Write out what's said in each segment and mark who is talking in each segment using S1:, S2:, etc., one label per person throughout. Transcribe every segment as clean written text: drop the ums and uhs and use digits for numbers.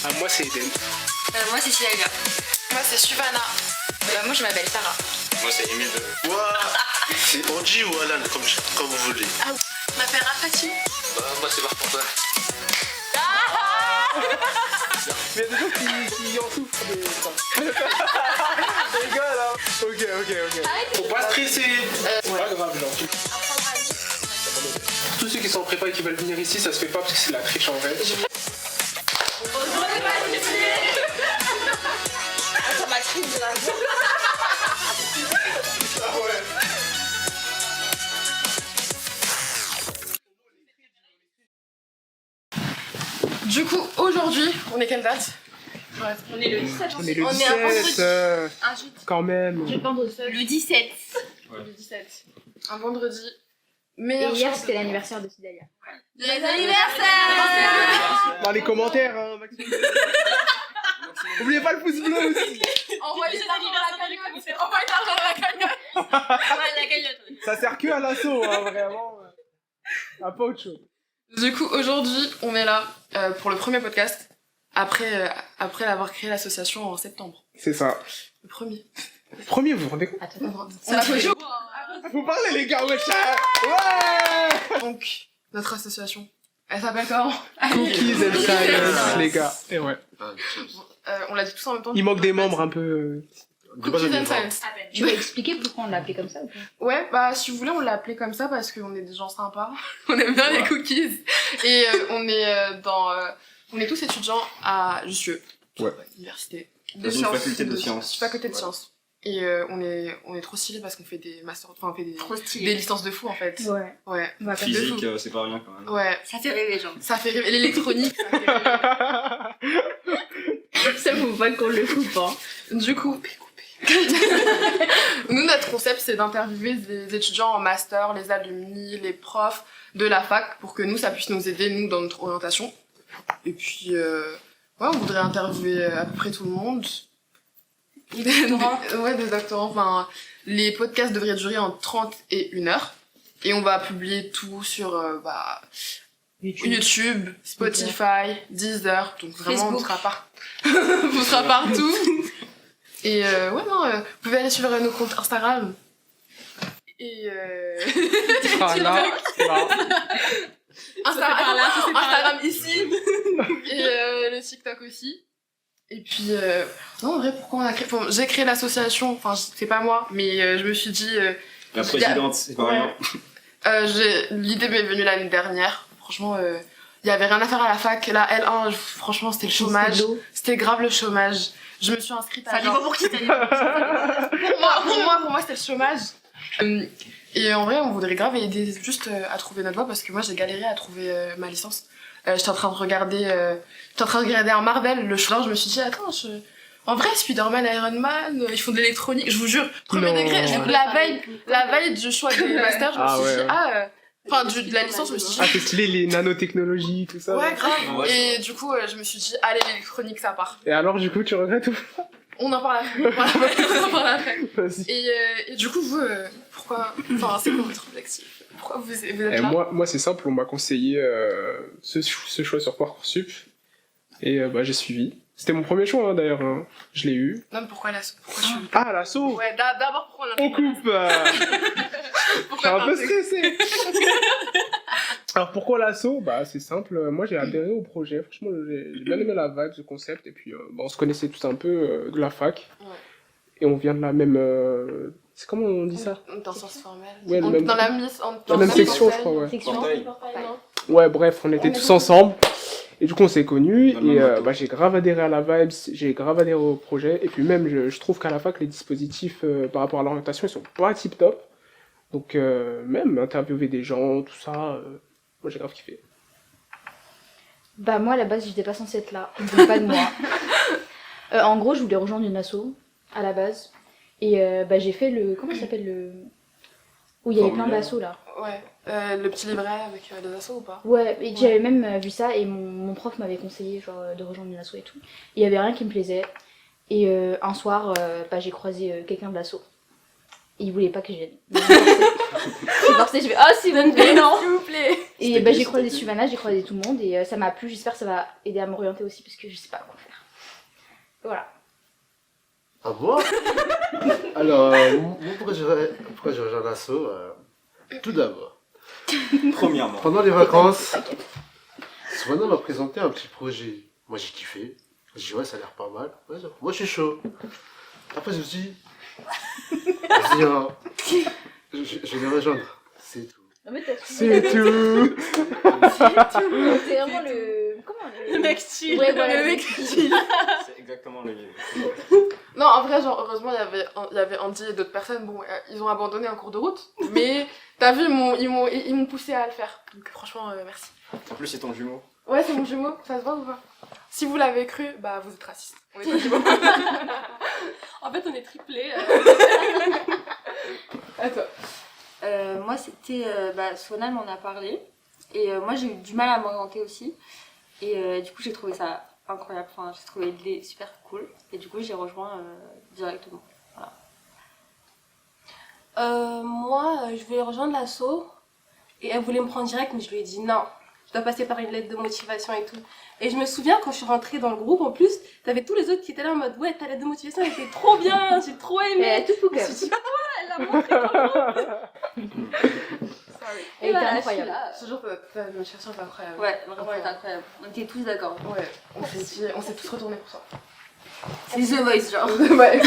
S1: Ah, moi, c'est Eden.
S2: Moi, c'est Silaga.
S3: Moi, c'est Suvana.
S2: Moi, je m'appelle Sarah.
S4: Moi, c'est Emile.
S5: C'est Angie ou Alan, comme vous voulez.
S3: Ah, je m'appelle Rafati.
S4: Moi, c'est Marc-Antoine.
S1: Mais il y a des gens qui en souffrent des... Rigole, hein. Ok. Faut pas stresser. C'est pas grave, genre. Tous ceux qui sont en prépa et qui veulent venir ici, ça se fait pas parce que c'est la triche en vrai.
S3: Ça m'a crié de la voix. Du coup, aujourd'hui, on est quelle date?
S2: On est le 17.
S1: On est le
S3: On est un
S1: 17, quand même.
S2: Le 17.
S3: Ouais. Le 17. Un vendredi. Meilleure
S6: Et hier,
S3: chance.
S6: c'était l'anniversaire de Sidalia.
S3: Les anniversaires.
S1: Dans les commentaires, hein, Maxime. Oubliez pas le pouce bleu aussi.
S3: Envoyez l'argent à la cagnotte.
S1: Ça sert que à l'assaut, hein, vraiment. À pas autre chose.
S3: Du coup, aujourd'hui, on est là pour le premier podcast, après avoir créé l'association en septembre.
S1: C'est ça.
S3: Le premier.
S1: Premier, vous vous rendez compte?
S3: On a fait
S1: Faut parler, les gars, wesh. Ouais.
S3: donc notre association. Elle s'appelle comment?
S1: Cookies and Science, les gars. Et ouais.
S3: On l'a dit tous en même temps.
S1: Il manque des membres un peu...
S3: Cookies and Science.
S6: Tu vas expliquer pourquoi on l'a appelé comme ça ou pas?
S3: Ouais, bah si vous voulez, on l'a appelé comme ça parce qu'on est des gens sympas. On aime bien les cookies. Et on est tous étudiants à Jussieu.
S1: Ouais.
S3: Université.
S4: Dans une faculté de sciences.
S3: Faculté de
S4: Ouais.
S3: sciences. Et on est trop stylés parce qu'on fait des masters, enfin on fait
S2: Trop
S3: des
S2: stylé.
S3: licences de fou en fait.
S6: Ouais.
S3: Ouais.
S6: On va faire
S4: Physique, c'est pas rien quand même.
S3: Ouais.
S2: Ça fait rêver, genre.
S3: Ça fait rêver. L'électronique, ça fait rêver.
S6: ça, faut pas qu'on le coupe, hein.
S3: Du coup, nous, notre concept, c'est d'interviewer des étudiants en master, les alumni, les profs de la fac, pour que nous, ça puisse nous aider, nous, dans notre orientation. Et puis, ouais, on voudrait interviewer à peu près tout le monde. Des doctorants. Enfin, les podcasts devraient durer entre 30 et 1 heure. Et on va publier tout sur YouTube, Spotify, Deezer. Donc vraiment, on sera on sera partout. Et ouais, non, vous pouvez aller suivre nos comptes Instagram. Et
S1: là.
S3: Instagram ici. Et le TikTok aussi. Et puis, non, en vrai, pourquoi on a créé... Enfin, j'ai créé l'association, enfin, c'est pas moi, mais je me suis dit...
S4: La présidente, c'est pas rien.
S3: L'idée m'est venue l'année dernière. Franchement, il y avait rien à faire à la fac. La L1, franchement, c'était le chômage. C'était grave le chômage. Je me suis inscrite à...
S2: Ça dépend pour qui t'as dit.
S3: Pour moi, c'était le chomage. Et en vrai, on voudrait grave aider juste à trouver notre voie parce que moi, j'ai galéré à trouver ma licence. J'étais en train de regarder un Marvel, le choix. Je me suis dit, attends, en vrai, Spider-Man, Iron Man, ils font de l'électronique. Je vous jure, premier degré. La veille du choix des masters, je me suis dit, de la licence, je me suis dit,
S1: Ah, c'est stylé, les nanotechnologies, tout ça.
S3: ouais, grave.
S4: Ouais.
S3: Et du coup, je me suis dit, allez, l'électronique, ça part.
S1: Et alors, du coup, tu regrettes ou
S3: On en parle après.
S1: Vas-y.
S3: Et du coup, vous, pourquoi... Enfin, c'est quoi votre objectif? Pourquoi vous êtes
S1: Et
S3: là?
S1: moi, c'est simple, on m'a conseillé ce choix sur Parcoursup. Et j'ai suivi. C'était mon premier choix, hein, d'ailleurs. Hein. Je l'ai eu.
S3: Non, mais pourquoi l'assaut? Pourquoi tu...
S1: Ah, l'assaut.
S3: Ouais, d'abord, pourquoi on a
S1: On coupe. Je suis un peu stressé. Alors, pourquoi l'assaut? Bah, c'est simple. Moi, j'ai adhéré au projet. Franchement, j'ai bien aimé la vibe, ce concept. Et puis, on se connaissait tous un peu de la fac.
S3: Ouais.
S1: Et on vient de la même... C'est comment on dit ça?
S3: Dans le sens formel.
S1: Ouais, le même...
S3: Dans la
S1: même section, je crois, ouais.
S6: Section.
S4: Portail.
S1: Ouais, bref, on était tous ensemble. Et du coup, on s'est connus.
S4: Dans le
S1: Et
S4: même bateau.
S1: j'ai grave adhéré à la vibe, j'ai grave adhéré au projet. Et puis même, je trouve qu'à la fac, les dispositifs par rapport à l'orientation, ils sont pas tip top. Donc, même interviewer des gens, tout ça, moi j'ai grave kiffé.
S6: Bah, moi, à la base, j'étais pas censée être là. Ils voulaient pas de moi. En gros, je voulais rejoindre une asso, à la base. Et j'ai fait le... Comment ça s'appelle le... Où il y avait plein
S4: Formulaire.
S6: d'assos, là.
S3: Ouais. Le petit livret avec les assos ou pas?
S6: Ouais, et j'avais même vu ça et mon prof m'avait conseillé genre de rejoindre une asso et tout. Il y avait rien qui me plaisait. Et un soir, j'ai croisé quelqu'un de l'asso. Et ils voulaient pas que je vienne. Donc, j'ai forcé, je vais ah s'il vous plaît, non.
S3: S'il vous plaît.
S6: Et bah, j'ai croisé Sylvana, j'ai croisé tout le monde et ça m'a plu. J'espère que ça va aider à m'orienter aussi parce que je sais pas quoi faire. Voilà.
S5: Ah bon? Alors, moi, pourquoi je rejoins l'assaut? Tout d'abord,
S4: Premièrement.
S5: pendant les vacances, Sylvana m'a présenté un petit projet. Moi, j'ai kiffé. J'ai dit, ouais, ça a l'air pas mal. Ouais, moi, je suis chaud. Après, je me suis dit, vas-y, hein. Je vais les rejoindre. C'est tout.
S6: En fait,
S1: C'est tout.
S6: c'est vraiment le. Comment
S2: Le mec chill.
S6: Ouais, voilà,
S3: Le mec chill.
S4: C'est exactement le
S3: Non, en vrai, genre, heureusement, il y avait Andy et d'autres personnes. Bon, ils ont abandonné en cours de route. Mais t'as vu, ils m'ont poussé à le faire. Donc, franchement, merci.
S4: En plus, c'est ton jumeau.
S3: Ouais, c'est mon jumeau. Ça se voit ou pas? Si vous l'avez cru, bah, vous êtes raciste. On est pas jumeaux.
S2: En fait, on est triplés.
S3: À toi.
S7: Moi, c'était. Sona m'en a parlé. Et moi, j'ai eu du mal à m'orienter aussi. Et du coup, j'ai trouvé ça incroyable. Enfin, j'ai trouvé l'idée super cool. Et du coup, j'ai rejoint directement. Voilà.
S2: Moi, je voulais rejoindre l'asso. Et elle voulait me prendre direct, mais je lui ai dit non. Je dois passer par une lettre de motivation et tout. Et je me souviens, quand je suis rentrée dans le groupe, en plus, t'avais tous les autres qui étaient là en mode ouais, ta lettre de motivation elle était trop bien, j'ai trop aimé.
S6: Mais tout fou
S2: Je me suis dit, ah ouais, elle l'a montré dans le groupe.
S3: Sorry.
S6: Elle était
S2: voilà,
S6: incroyable.
S2: je suis là.
S3: Toujours ta démonstration est incroyable.
S7: Ouais, vraiment,
S3: Ouais.
S7: c'était incroyable. On était tous d'accord.
S3: Ouais, on s'est tous retournés pour ça.
S7: C'est The Voice, genre.
S3: Ouais.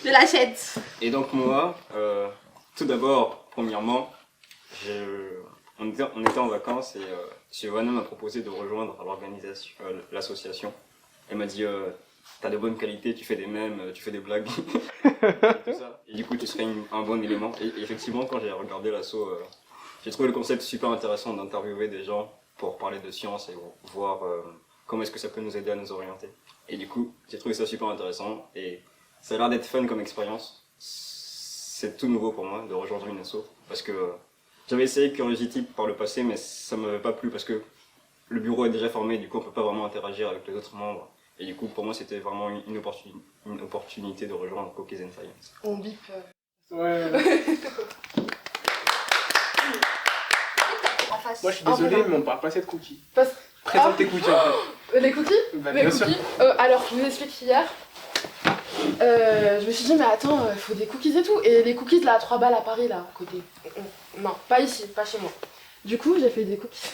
S2: Je l'achète.
S4: Et donc moi, tout d'abord, premièrement, on était en vacances et Sylvana m'a proposé de rejoindre l'organisation, l'association. Elle m'a dit t'as de bonnes qualités, tu fais des mèmes, tu fais des blagues, et tout ça. Et du coup tu serais un bon élément. Et effectivement quand j'ai regardé l'asso, j'ai trouvé le concept super intéressant d'interviewer des gens pour parler de science et voir comment est-ce que ça peut nous aider à nous orienter. Et du coup j'ai trouvé ça super intéressant et ça a l'air d'être fun comme expérience. C'est tout nouveau pour moi de rejoindre une asso parce que j'avais essayé Curiosity par le passé mais ça m'avait pas plu parce que le bureau est déjà formé, du coup on peut pas vraiment interagir avec les autres membres. Et du coup pour moi c'était vraiment une opportunité de rejoindre Cookies and Science.
S3: On bip.
S1: Ouais.
S7: En face.
S1: Moi, je suis désolé, mais on parle pas assez de cookies.
S3: Parce-
S1: Présente tes cookies en fait.
S3: Les cookies?
S1: Bah,
S3: Les
S1: bien sûr.
S3: cookies alors, je vous explique hier. Je me suis dit, mais attends, il faut des cookies et tout. Et les cookies là, à 3 balles à Paris, là, à côté. Non, pas ici, pas chez moi. Du coup, j'ai fait des cookies.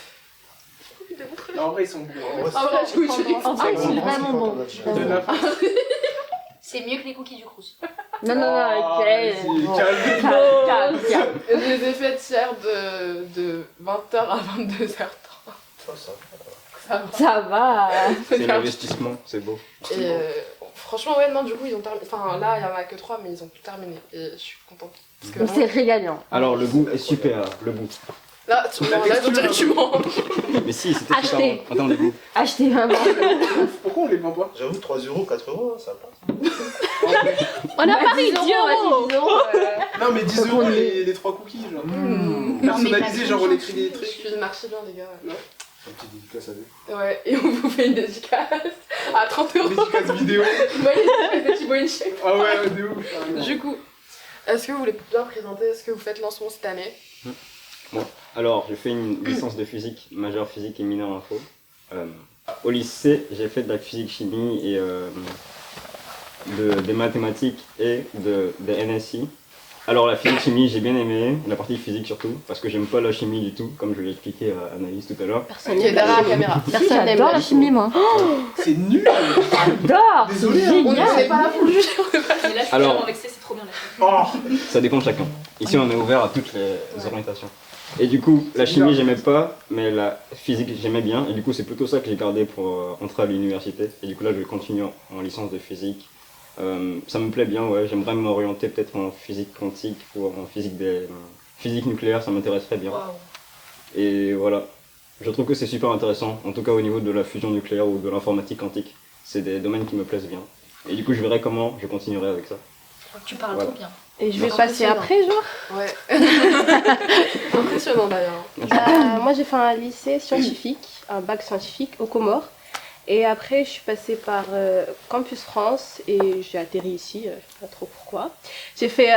S1: En vrai, ils sont bons.
S3: En vrai, je vous dis.
S6: En vrai, c'est vraiment bon.
S1: De neuf.
S2: C'est mieux que les cookies du Crous.
S6: Non, non, non,
S1: Oh, vas-y, calme.
S6: calme.
S3: Je les ai faites hier de 20h à 22h30. Ça va.
S6: Ça va.
S4: C'est l'investissement, c'est beau.
S3: Et franchement, ouais, non, du coup, ils ont terminé. Enfin, là, il y en a que 3, mais ils ont tout terminé. Et je suis contente. Parce que
S6: On s'est régalé.
S4: Alors le goût est super, le goût.
S3: là, tu dirais que tu mens.
S4: Mais si, c'était
S6: Achetez.
S4: super bon. Attends, le goût.
S6: Achetez vraiment.
S1: Pourquoi on les vend pas?
S5: J'avoue, 3 €, 4 €, ça passe.
S6: On a pas 10 euros.
S1: Non, mais 10 € les 3 cookies, genre. Personnalisés, genre on écrit des
S3: Je
S1: trucs.
S3: cuisine archi bien, les gars.
S5: Un petit dédicace à lui.
S3: Ouais, et on vous fait une dédicace à 30 €.
S1: Dédicace vidéo.
S3: Ouais, des petits boy chèques.
S1: Ah ouais, de ouf. carrément.
S3: Du coup, est-ce que vous voulez bien présenter ce que vous faites lancement cette année?
S4: Alors, j'ai fait une licence de physique, majeure physique et mineure info. Au lycée, j'ai fait de la physique-chimie et des mathématiques et des NSI. Alors, la physique-chimie, j'ai bien aimé, la partie physique surtout, parce que j'aime pas la chimie du tout, comme je l'ai expliqué à Anaïs tout à l'heure.
S6: Personne
S3: Qui est derrière la caméra.
S6: Personne n'aime la chimie, moi.
S1: C'est nul.
S6: J'adore.
S1: Désolé,
S6: C'est
S1: hein.
S3: On n'est
S6: génial.
S3: pas là pour le juger.
S2: Mais là, je suis
S4: Alors-
S2: tellement vexée, c'est trop bien la chimie.
S1: Oh.
S4: Ça dépend de chacun. Ici, on est ouvert à toutes les orientations. Et du coup, la chimie, j'aimais pas, mais la physique, j'aimais bien. Et du coup, c'est plutôt ça que j'ai gardé pour entrer à l'université. Et du coup, là, je vais continuer en licence de physique. Ça me plaît bien, ouais. J'aimerais m'orienter peut-être en physique quantique ou en physique nucléaire, ça m'intéresserait bien. Et voilà. Je trouve que c'est super intéressant, en tout cas au niveau de la fusion nucléaire ou de l'informatique quantique. C'est des domaines qui me plaisent bien. Et du coup, je verrai comment je continuerai avec ça.
S2: Tu parles
S4: Voilà.
S2: trop bien.
S6: Et je vais
S3: Impressionnant.
S6: passer après, genre.
S3: Ouais. Impressionnant d'ailleurs.
S8: Moi j'ai fait un lycée scientifique, un bac scientifique aux Comores.
S2: Et après, je suis passée par Campus France et j'ai atterri ici, je ne sais pas trop pourquoi. J'ai fait,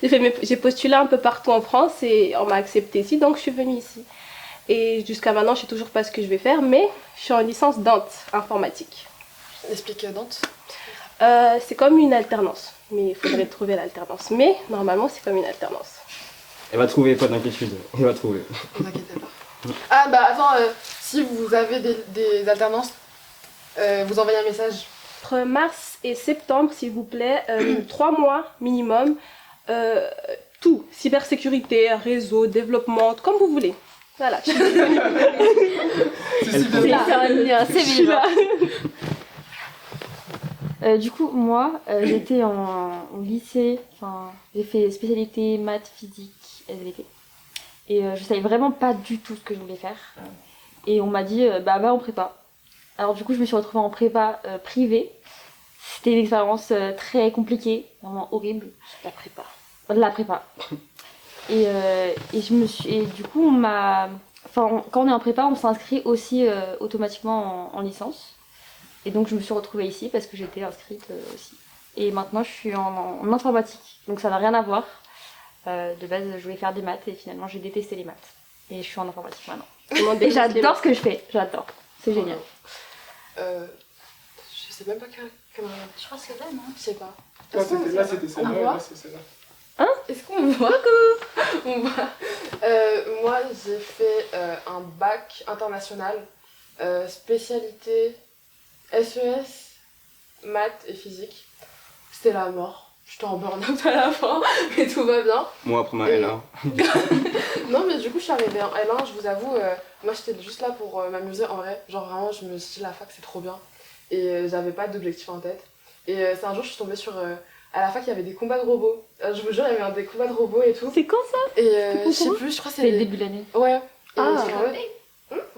S2: j'ai postulé un peu partout en France et on m'a accepté ici, donc je suis venue ici. Et jusqu'à maintenant, je ne sais toujours pas ce que je vais faire, mais je suis en licence Dante, informatique.
S3: Explique Dante.
S2: C'est comme une alternance, mais il faudrait trouver l'alternance. Mais normalement, c'est comme une alternance.
S4: Elle va trouver, pas d'inquiétude. Elle va trouver.
S3: Ne vous inquiétez pas. Ah bah attends, si vous avez des alternances, vous envoyez un message.
S2: Entre mars et septembre, s'il vous plaît, 3 mois minimum, tout, cybersécurité, réseau, développement, comme vous voulez. Voilà.
S6: C'est là. Du coup, moi, j'étais au lycée, enfin, j'ai fait spécialité maths, physique, SVT. Et je savais vraiment pas du tout ce que je voulais faire. Et on m'a dit, bah va en prépa. Alors du coup, je me suis retrouvée en prépa privée. C'était une expérience très compliquée, vraiment horrible.
S2: La prépa.
S6: La prépa. Et du coup, quand on est en prépa, on s'inscrit aussi automatiquement en licence. Et donc je me suis retrouvée ici parce que j'étais inscrite aussi. Et maintenant je suis en informatique, donc ça n'a rien à voir. De base je voulais faire des maths et finalement j'ai détesté les maths. Et je suis en informatique maintenant. Et j'adore ce que je fais, j'adore. C'est génial.
S3: Je sais même pas quelle...
S7: Je crois que c'est là, non?
S3: Je sais pas.
S1: Là, c'était celle-là,
S3: On
S1: et
S3: voit
S1: là, c'est celle-là.
S3: Est-ce qu'on me voit? On voit. Moi j'ai fait un bac international, spécialité SES, maths et physique. C'était la mort. J'étais en burn-out à la fin, mais tout va bien.
S4: Moi, après ma
S3: Et-
S4: L1.
S3: Non, mais du coup, je suis arrivée en L1, je vous avoue, moi j'étais juste là pour m'amuser en vrai. Genre vraiment, je me suis dit, la fac c'est trop bien. Et j'avais pas d'objectif en tête. Et c'est un jour, je suis tombée sur. À la fac, il y avait des combats de robots. Je vous jure, il y avait des combats de robots et tout.
S6: C'est quand ça?
S3: Et je sais plus, je crois que
S6: C'est le
S3: c'est.
S6: début de l'année.
S3: Ouais. Et
S6: Ah.
S3: j'étais en mode,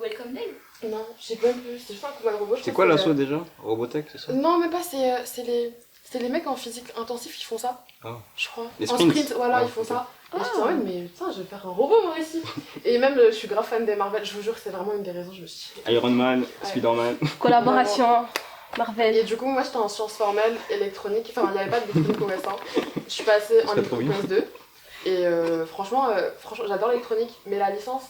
S7: Welcome Day.
S3: non, je sais même plus, c'était juste un combat de robots. je
S4: C'est
S3: crois
S4: quoi
S3: que
S4: l'assaut déjà? Robotech, c'est ça?
S3: Non, même pas, c'est les mecs en physique intensif qui font ça.
S4: Ah.
S3: Je crois.
S4: Les
S3: en
S4: sprints.
S3: sprint, voilà,
S4: Ah,
S3: ils font
S4: ok.
S3: ça. Et j'étais en mode, mais putain, je vais faire un robot moi aussi. Et même, je suis grave fan des Marvel, je vous jure que c'est vraiment une des raisons, je me suis dit.
S4: Iron Man,
S3: Ouais.
S4: Spider-Man.
S2: Collaboration, Marvel.
S3: Et du coup, moi j'étais en sciences formelles, électronique, enfin, il n'y avait pas d'électronique au S1. Je suis passée en
S4: serait trop
S3: électronique
S4: bien.
S3: S2. Et franchement, j'adore l'électronique, mais la licence.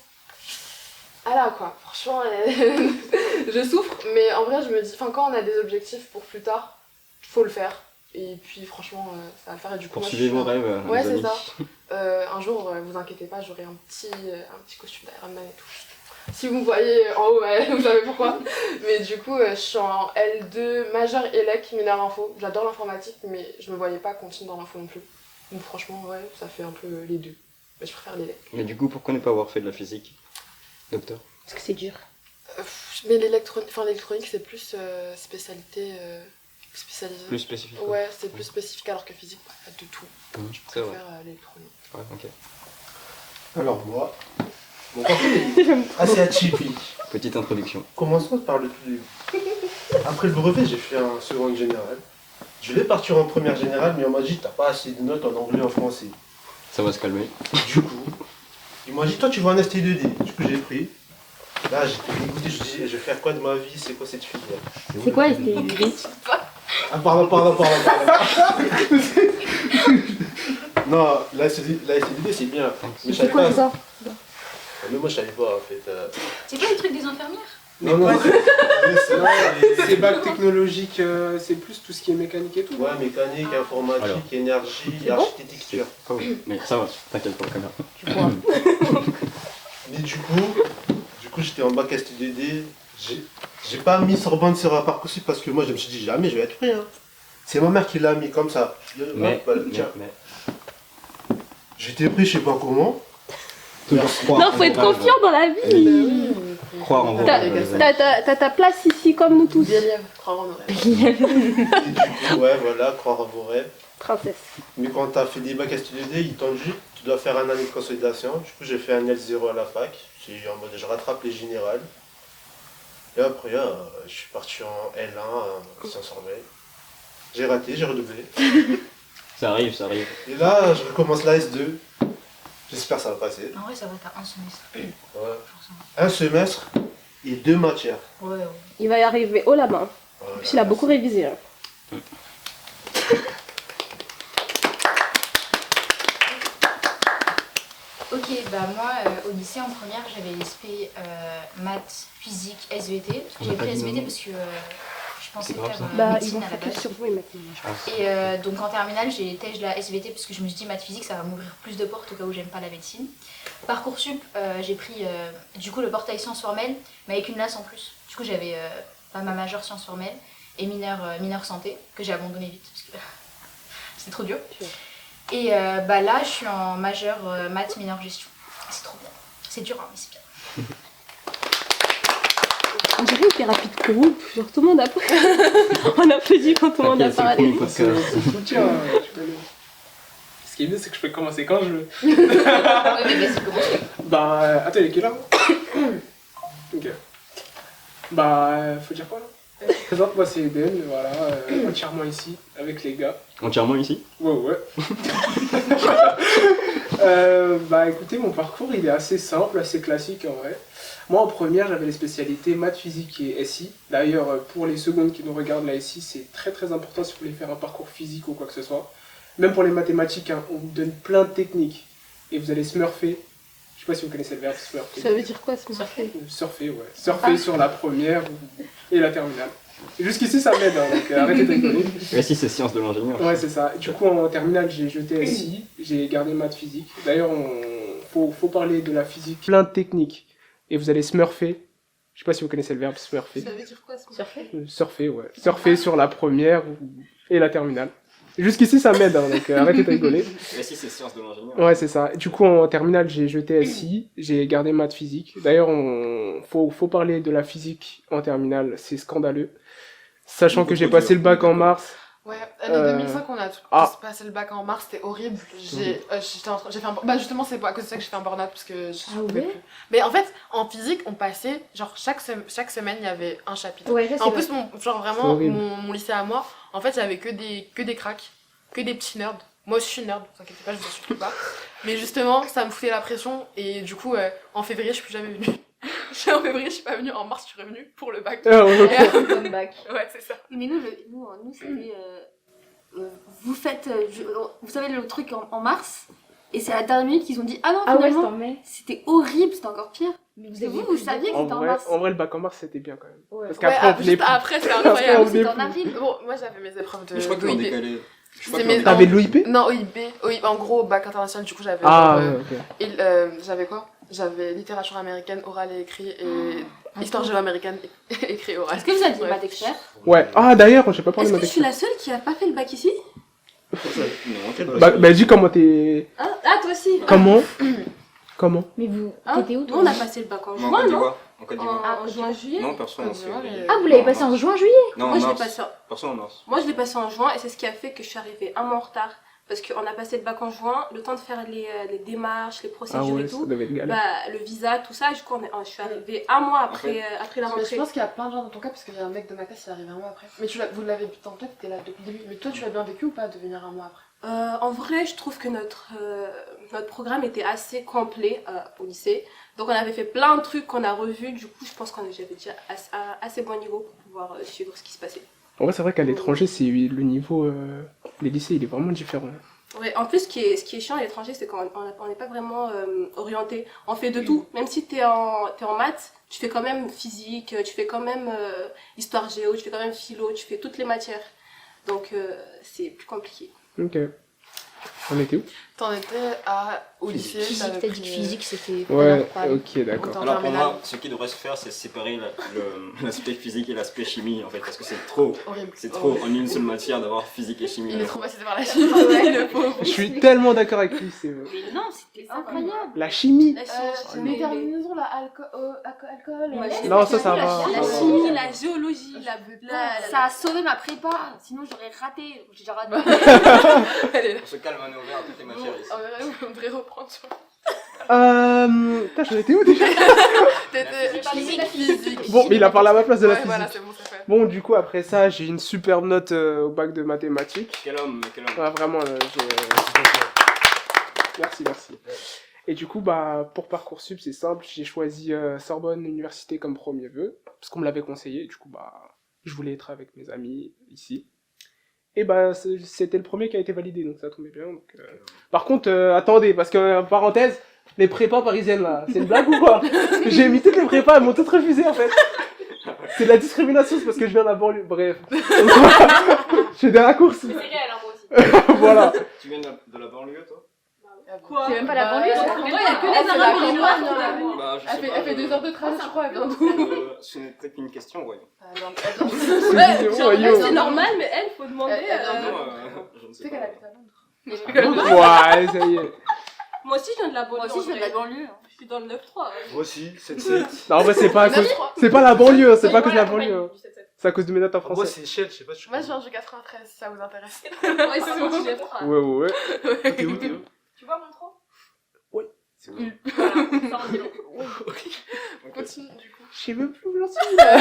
S3: Ah là quoi, franchement, je souffre, mais en vrai, je me dis, enfin, quand on a des objectifs pour plus tard, faut le faire. Et puis, franchement, ça va le faire. Et du coup, moi, je
S4: Poursuivez
S3: suis
S4: vos rêves,
S3: Ouais,
S4: les
S3: c'est
S4: amis.
S3: ça. Un jour, vous inquiétez pas, j'aurai un petit costume d'Iron Man et tout. Si vous me voyez en haut, ouais, vous savez pourquoi. Mais du coup, je suis en L2 majeur élec mineur info. J'adore l'informatique, mais je me voyais pas continuer dans l'info non plus. Donc franchement, ouais, ça fait un peu les deux. Mais je préfère l'élec.
S4: Mais du coup, pourquoi ne pas avoir fait de la physique, docteur?
S2: Parce que c'est dur.
S3: Mais l'électronique, c'est plus spécialité spécialisée.
S4: Plus spécifique. quoi.
S3: Ouais, c'est plus spécifique alors que physique, bah, de tout. Je
S4: C'est vrai.
S3: préfère l'électronique.
S4: Ouais, ok.
S5: Alors moi, mon parcours est assez atypique.
S4: Petite introduction.
S5: Commençons par le plus. Après le brevet, j'ai fait un seconde générale. Je vais partir en première générale, mais on m'a dit t'as pas assez de notes en anglais et en français.
S4: Ça va se calmer.
S5: Du coup, ils m'ont dit toi tu vas en ST2D. Du coup j'ai pris. Là j'étais dégoûté, je me dis je vais faire quoi de ma vie, c'est quoi cette filière?
S6: C'est quoi STD?
S5: Ah pardon. Non, la ST2D c'est bien. Mais je
S6: C'est
S5: savais
S6: quoi
S5: pas.
S6: ça?
S5: Mais moi je savais pas en fait.
S7: C'est quoi le truc des infirmières?
S5: Non,
S1: C'est bac technologique, c'est plus tout ce qui est mécanique et tout.
S5: Ouais, mécanique, informatique,
S4: Alors.
S5: énergie, architecture.
S4: Mais ça va, t'inquiète pas, quand même.
S5: Mais du coup j'étais en bac ST2D. J'ai pas mis Sorbonne sur un Parcoursup parce que moi je me suis dit jamais je vais être pris. Hein. C'est ma mère qui l'a mis comme ça.
S4: Mais,
S5: Voilà, tiens.
S4: mais.
S5: J'étais pris je sais pas comment.
S4: Toujours croire.
S2: Non, faut être confiant dans la vie.
S4: Croire en vos
S2: T'as
S4: rêves.
S2: t'as ta place ici comme nous tous.
S3: Des lièvres, croire en nos rêves.
S5: Et du coup, ouais, voilà, croire à vos rêves.
S2: Princesse.
S5: Mais quand t'as fait des bacs ST2D, ils t'ont dit tu dois faire un année de consolidation. Du coup j'ai fait un L0 à la fac. J'ai en mode je rattrape les générales. Et après je suis parti en L1 sans surveille. J'ai raté, j'ai redoublé.
S4: Ça arrive, ça arrive.
S5: Et là je recommence la S2. J'espère que ça va passer.
S7: En vrai, ça va, t'as un semestre.
S5: Ouais. Un semestre et 2 matières.
S7: Ouais, ouais.
S2: Il va y arriver haut la main.
S5: Oh
S2: En plus, il a beaucoup révisé. Hein.
S6: Ok, bah moi au lycée en première j'avais SP maths, physique, SVT. J'ai pris SVT parce que je pensais
S5: C'est grave,
S6: faire
S5: ça.
S2: Bah, ils
S6: médecine
S2: vont
S6: à la
S2: focus
S6: base.
S2: sur vous et maintenant.
S6: Et donc en terminale j'ai été la SVT parce que je me suis dit maths physique ça va m'ouvrir plus de portes au cas où j'aime pas la médecine. Parcoursup j'ai pris du coup le portail sciences formelles mais avec une LAS en plus. Du coup j'avais ma majeure sciences formelles et mineur santé que j'ai abandonné vite parce que c'est trop dur. Et bah là je suis en majeure maths mineure gestion. C'est trop bien. C'est dur hein, mais c'est bien.
S2: On dirait une thérapie de groupe. Genre, tout le monde a on applaudit quand tout le monde a parlé.
S1: C'est soutien, tu connais. Ce qui est bien, c'est que je peux commencer quand je veux.
S6: Ouais mais vas-y commence.
S1: Bah, attends, il est quelle heure Ok. Bah, faut dire quoi là Présente-moi, c'est Eden, voilà, entièrement ici, avec les gars.
S4: Entièrement ici.
S1: Ouais. Bah écoutez, mon parcours il est assez simple, assez classique en vrai. Moi en première j'avais les spécialités maths, physique et SI. D'ailleurs pour les secondes qui nous regardent la SI c'est très très important si vous voulez faire un parcours physique ou quoi que ce soit. Même pour les mathématiques, hein, on vous donne plein de techniques et vous allez smurfer. Je sais pas si vous connaissez le verbe smurfer.
S2: Ça veut dire quoi, ce marqué?
S1: Surfer, ouais. Surfer sur la première et la terminale. Jusqu'ici ça m'aide, hein, donc arrêtez de rigoler.
S4: Et si c'est sciences de l'ingénieur.
S1: Ouais, c'est ça. Du coup, en terminale, j'ai jeté SI, j'ai gardé maths physique. D'ailleurs, faut parler de la physique. Plein de techniques. Et vous allez smurfer. Je sais pas si vous connaissez le verbe smurfer.
S2: Ça veut dire quoi, ce
S6: Surfer.
S1: Surfer, ouais. Surfer sur la première et la terminale. Jusqu'ici, ça m'aide, hein, donc arrêtez de rigoler.
S4: Et si c'est sciences de l'ingénieur.
S1: Ouais, c'est ça. Du coup, en terminale, j'ai jeté SI, j'ai gardé maths physique. D'ailleurs, faut parler de la physique en terminale, c'est scandaleux. Sachant que j'ai passé le bac en mars.
S3: Ouais, année 2005, on a tous passé le bac en mars, c'était horrible. J'ai fait un... Bah justement, c'est à cause de ça que j'ai fait un burn-out, parce que je pouvais plus. Mais en fait, en physique, on passait, genre chaque semaine, il y avait un chapitre.
S6: Ouais, ça, c'est
S3: En
S6: vrai.
S3: plus, genre
S1: C'est
S3: vraiment,
S1: horrible.
S3: mon lycée à moi, en fait, il y avait que des cracks, que des petits nerds. Moi aussi, je suis nerd, ne vous inquiétez pas, je vous insulte pas. Mais justement, ça me foutait la pression, et du coup, en février, je suis plus jamais venue. En février, je suis pas venue, en mars, je suis revenue pour le bac.
S1: Ah, ouais.
S3: Et,
S6: Comme bac.
S3: ouais, c'est ça.
S7: Oui, mais nous c'était. Vous faites. Vous savez le truc en mars, et c'est à la dernière minute qu'ils ont dit ah non,
S6: Ah ouais, c'est
S7: finalement,
S6: en mai.
S7: c'était horrible, c'était encore pire.
S6: Mais
S7: Parce que vous saviez que
S1: En
S7: c'était en
S1: vrai,
S7: mars.
S1: en vrai, le bac en mars, c'était bien quand même.
S6: Ouais.
S1: Parce
S3: Ouais,
S1: qu'après, on venait
S3: juste
S1: plus.
S3: après, c'est
S1: Après,
S3: incroyable.
S1: on
S7: C'était en
S1: venait
S7: avril.
S3: Bon, moi j'avais mes épreuves de
S4: Mais je crois qu'ils ont
S3: d'OIB.
S4: décalé. Je crois
S3: C'est
S4: qu'ils ont
S3: mes-
S4: décalé.
S1: T'avais de l'OIP
S3: Non, OIB, en gros, bac international, du coup j'avais
S1: Ah,
S3: genre,
S1: ouais, ok.
S3: et, j'avais quoi? J'avais littérature américaine, orale et écrit, et histoire géo-américaine, écrit et orale.
S7: Est-ce que vous aviez
S3: Ouais.
S7: maths expert?
S1: Ouais. Ah, d'ailleurs, j'ai pas parlé
S2: Est-ce
S1: de
S2: que
S1: ma
S2: je suis la seule qui a pas fait le bac ici?
S4: Non,
S1: Bah, dis comment t'es.
S2: Ah, toi aussi.
S1: Comment Comment
S6: Mais vous,
S2: Hein
S6: t'étais où
S2: Nous,
S6: toi
S2: on a passé le bac en
S4: en
S2: juin,
S4: Côte
S2: non?
S4: d'Ivoire. En Côte d'Ivoire.
S2: En juin, juillet.
S4: Non, perso en
S3: Côte d'Ivoire,
S4: février.
S3: mais-
S6: Ah, vous l'avez passé en juin, juillet?
S4: Non,
S2: Moi,
S4: en
S2: je l'ai
S4: mars.
S2: passé
S4: Perso en mars.
S2: Moi, je l'ai passé en juin et c'est ce qui a fait que je suis arrivée un mois en retard. Parce qu'on a passé le bac en juin, le temps de faire les démarches, les
S1: Ah
S2: procédures
S1: ouais,
S2: et
S1: ça
S2: tout.
S1: devait être galère.
S2: Bah, le visa, tout ça, du coup, je suis arrivée un mois après, après la
S3: Mais
S2: rentrée.
S3: je pense qu'il y a plein de gens dans ton cas, parce qu'il y a un mec de ma classe qui est arrivé un mois après. Mais vous l'avez, toi t'étais là depuis le début, mais toi tu l'as bien vécu ou pas de venir un mois après?
S2: En vrai, je trouve que notre programme était assez complet au lycée. Donc, on avait fait plein de trucs qu'on a revus. Du coup, je pense que j'avais déjà assez bon niveau pour pouvoir suivre ce qui se passait.
S1: En vrai, c'est vrai qu'à l'étranger, c'est le niveau des lycées, il est vraiment différent.
S2: Ouais, en plus, ce qui est chiant à l'étranger, c'est qu'on n'est pas vraiment orienté. On fait de tout. Même si t'es en maths, tu fais quand même physique, tu fais quand même histoire géo, tu fais quand même philo, tu fais toutes les matières. Donc, c'est plus compliqué.
S1: Ok. On était où?
S3: T'en étais au lycée,
S6: Physique,
S3: t'avais
S6: t'as dit
S3: pris,
S6: physique, c'était
S1: Ouais,
S6: incroyable.
S1: ok, d'accord.
S3: En
S4: Alors pour
S3: terminale.
S4: moi, ce qui devrait se faire, c'est séparer l'aspect physique et l'aspect chimie en fait, parce que c'est trop
S3: horrible.
S4: en une seule matière d'avoir physique et chimie.
S3: Il est traumatisé par la chimie, le pauvre.
S1: Je suis tellement d'accord avec lui, c'est
S7: Mais non, c'était
S6: Incroyable.
S1: la chimie.
S2: La chimie,
S3: Les terminaisons, là, alcool.
S2: Ouais,
S3: et-
S1: Non, ça va.
S2: la chimie, la géologie,
S7: Ça a sauvé ma prépa, sinon j'aurais raté. J'ai déjà raté.
S3: Elle est là.
S4: On se calme, on est ouvert à toutes les matières ici.
S3: On devrait reprendre sur.
S1: Putain, j'en étais où déjà?
S3: T'étais
S7: Physique.
S3: physique.
S1: Bon, mais il a parlé à ma place de la
S3: Ouais,
S1: physique.
S3: voilà, c'est bon, c'est fait.
S1: Bon, du coup, après ça, j'ai une superbe note au bac de mathématiques.
S4: Quel homme, mais quel homme.
S1: Ouais, vraiment, j'ai... Merci. Et du coup, bah, pour Parcoursup, c'est simple, j'ai choisi Sorbonne Université comme premier vœu, parce qu'on me l'avait conseillé, et du coup, bah, je voulais être avec mes amis ici. Et bah, c'était le premier qui a été validé, donc ça tombait bien. Donc, Par contre, attendez, parce que, parenthèse, les prépas parisiennes là, c'est une blague ou quoi? J'ai mis toutes les prépas, elles m'ont toutes refusé en fait. C'est de la discrimination, c'est parce que je viens de la banlieue, bref. Je fais des raccourcis.
S2: C'est réel, hein, moi aussi.
S1: Voilà.
S4: Tu viens de la banlieue, toi?
S2: Quoi?
S6: C'est même pas la banlieue, ça.
S2: Pour moi, il y a que les
S3: c'est la
S2: Arabes qui
S3: campagne,
S2: ont
S3: hein.
S4: Bah, je sais
S3: Elle
S4: pas,
S3: fait 2 heures de trajet, je crois, bientôt.
S4: Ce n'était qu'une question, voyons.
S2: Ouais, genre,
S1: Voyons.
S2: c'est normal, mais elle, faut demander.
S4: Je ne sais
S3: Tu sais qu'elle
S4: pas.
S3: habite à Londres.
S1: Ouais, ça y est.
S2: Moi aussi, je viens de la banlieue.
S7: Moi aussi, je viens de la
S2: en vrai.
S7: banlieue.
S2: Je suis dans le 9-3.
S5: Moi aussi, 7-7.
S1: Non, en vrai, c'est pas à cause, c'est pas la banlieue, hein, c'est pas à cause de la banlieue. Hein. C'est à cause de mes notes en
S5: Moi,
S1: français.
S5: c'est Échelle, je sais pas si tu
S3: Moi, je
S5: connais.
S3: viens du 93, si ça vous intéresse.
S2: Ouais, c'est bon, je l'ai.
S1: Ouais.
S5: T'es où, t'es où?
S2: Tu vois mon tronc?
S5: C'est où?
S2: Voilà, ça en dit long.
S3: On continue, du coup.
S1: Je sais même plus où j'en suis là.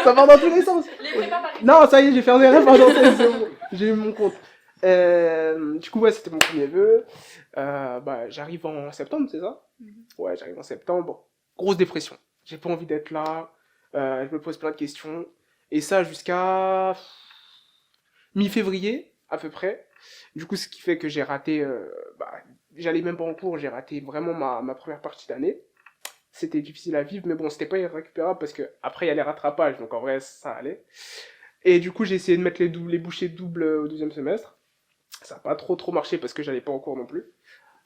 S1: Ça part dans tous les sens.
S2: Les prépas parisiennes.
S1: Non, ça y est, j'ai fait des rêves pendant c'est bon. J'ai eu mon compte. Du coup, ouais, c'était mon premier vœu. Bah, j'arrive en septembre, c'est ça? Ouais, j'arrive en septembre. Grosse dépression. J'ai pas envie d'être là. Je me pose plein de questions. Et ça jusqu'à mi-février, à peu près. Du coup, ce qui fait que j'ai raté... bah, j'allais même pas en cours, j'ai raté vraiment ma première partie d'année. C'était difficile à vivre, mais bon, c'était pas irrécupérable parce que après il y a les rattrapages, donc en vrai, ça allait. Et du coup, j'ai essayé de mettre les bouchées doubles au deuxième semestre. Ça n'a pas trop marché parce que j'allais pas en cours non plus.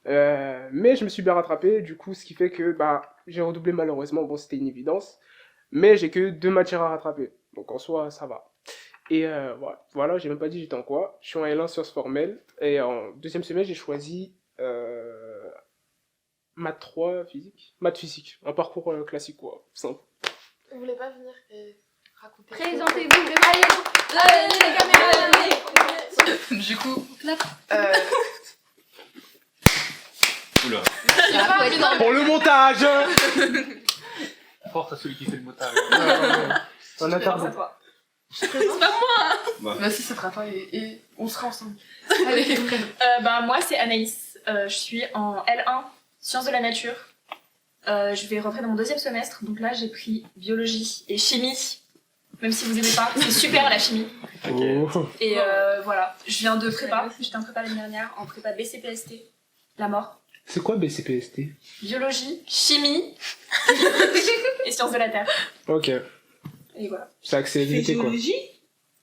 S1: Mais je me suis bien rattrapé, du coup, ce qui fait que bah, j'ai redoublé malheureusement. Bon, c'était une évidence, mais j'ai que 2 matières à rattraper. Donc en soi, ça va. Et voilà, j'ai même pas dit j'étais en quoi. Je suis en L1 sciences formelles. Et en deuxième semestre, j'ai choisi maths 3 physique. Maths physique. Un parcours classique, quoi. Simple.
S3: Vous voulez pas venir et raconter?
S2: Présentez-vous. Allez, les caméras, allez.
S3: Du coup,
S4: Oula.
S1: Pour le montage.
S8: Force à celui qui fait le montage.
S1: On attarde.
S2: C'est pas moi.
S3: vas-y, ça sera toi et on sera ensemble. Allez,
S9: Moi, c'est Anaïs. Je suis en L1, sciences de la nature. Je vais rentrer dans mon deuxième semestre. Donc là, j'ai pris biologie et chimie. Même si vous aimez pas, c'est super la chimie.
S1: Oh.
S9: Et voilà, je viens de prépa. J'étais en prépa l'année dernière, en prépa BCPST. La mort.
S1: C'est quoi BCPST?
S9: Biologie, chimie et sciences de la terre.
S1: Ok.
S9: Et voilà.
S1: C'est accéléré, quoi.
S2: Géologie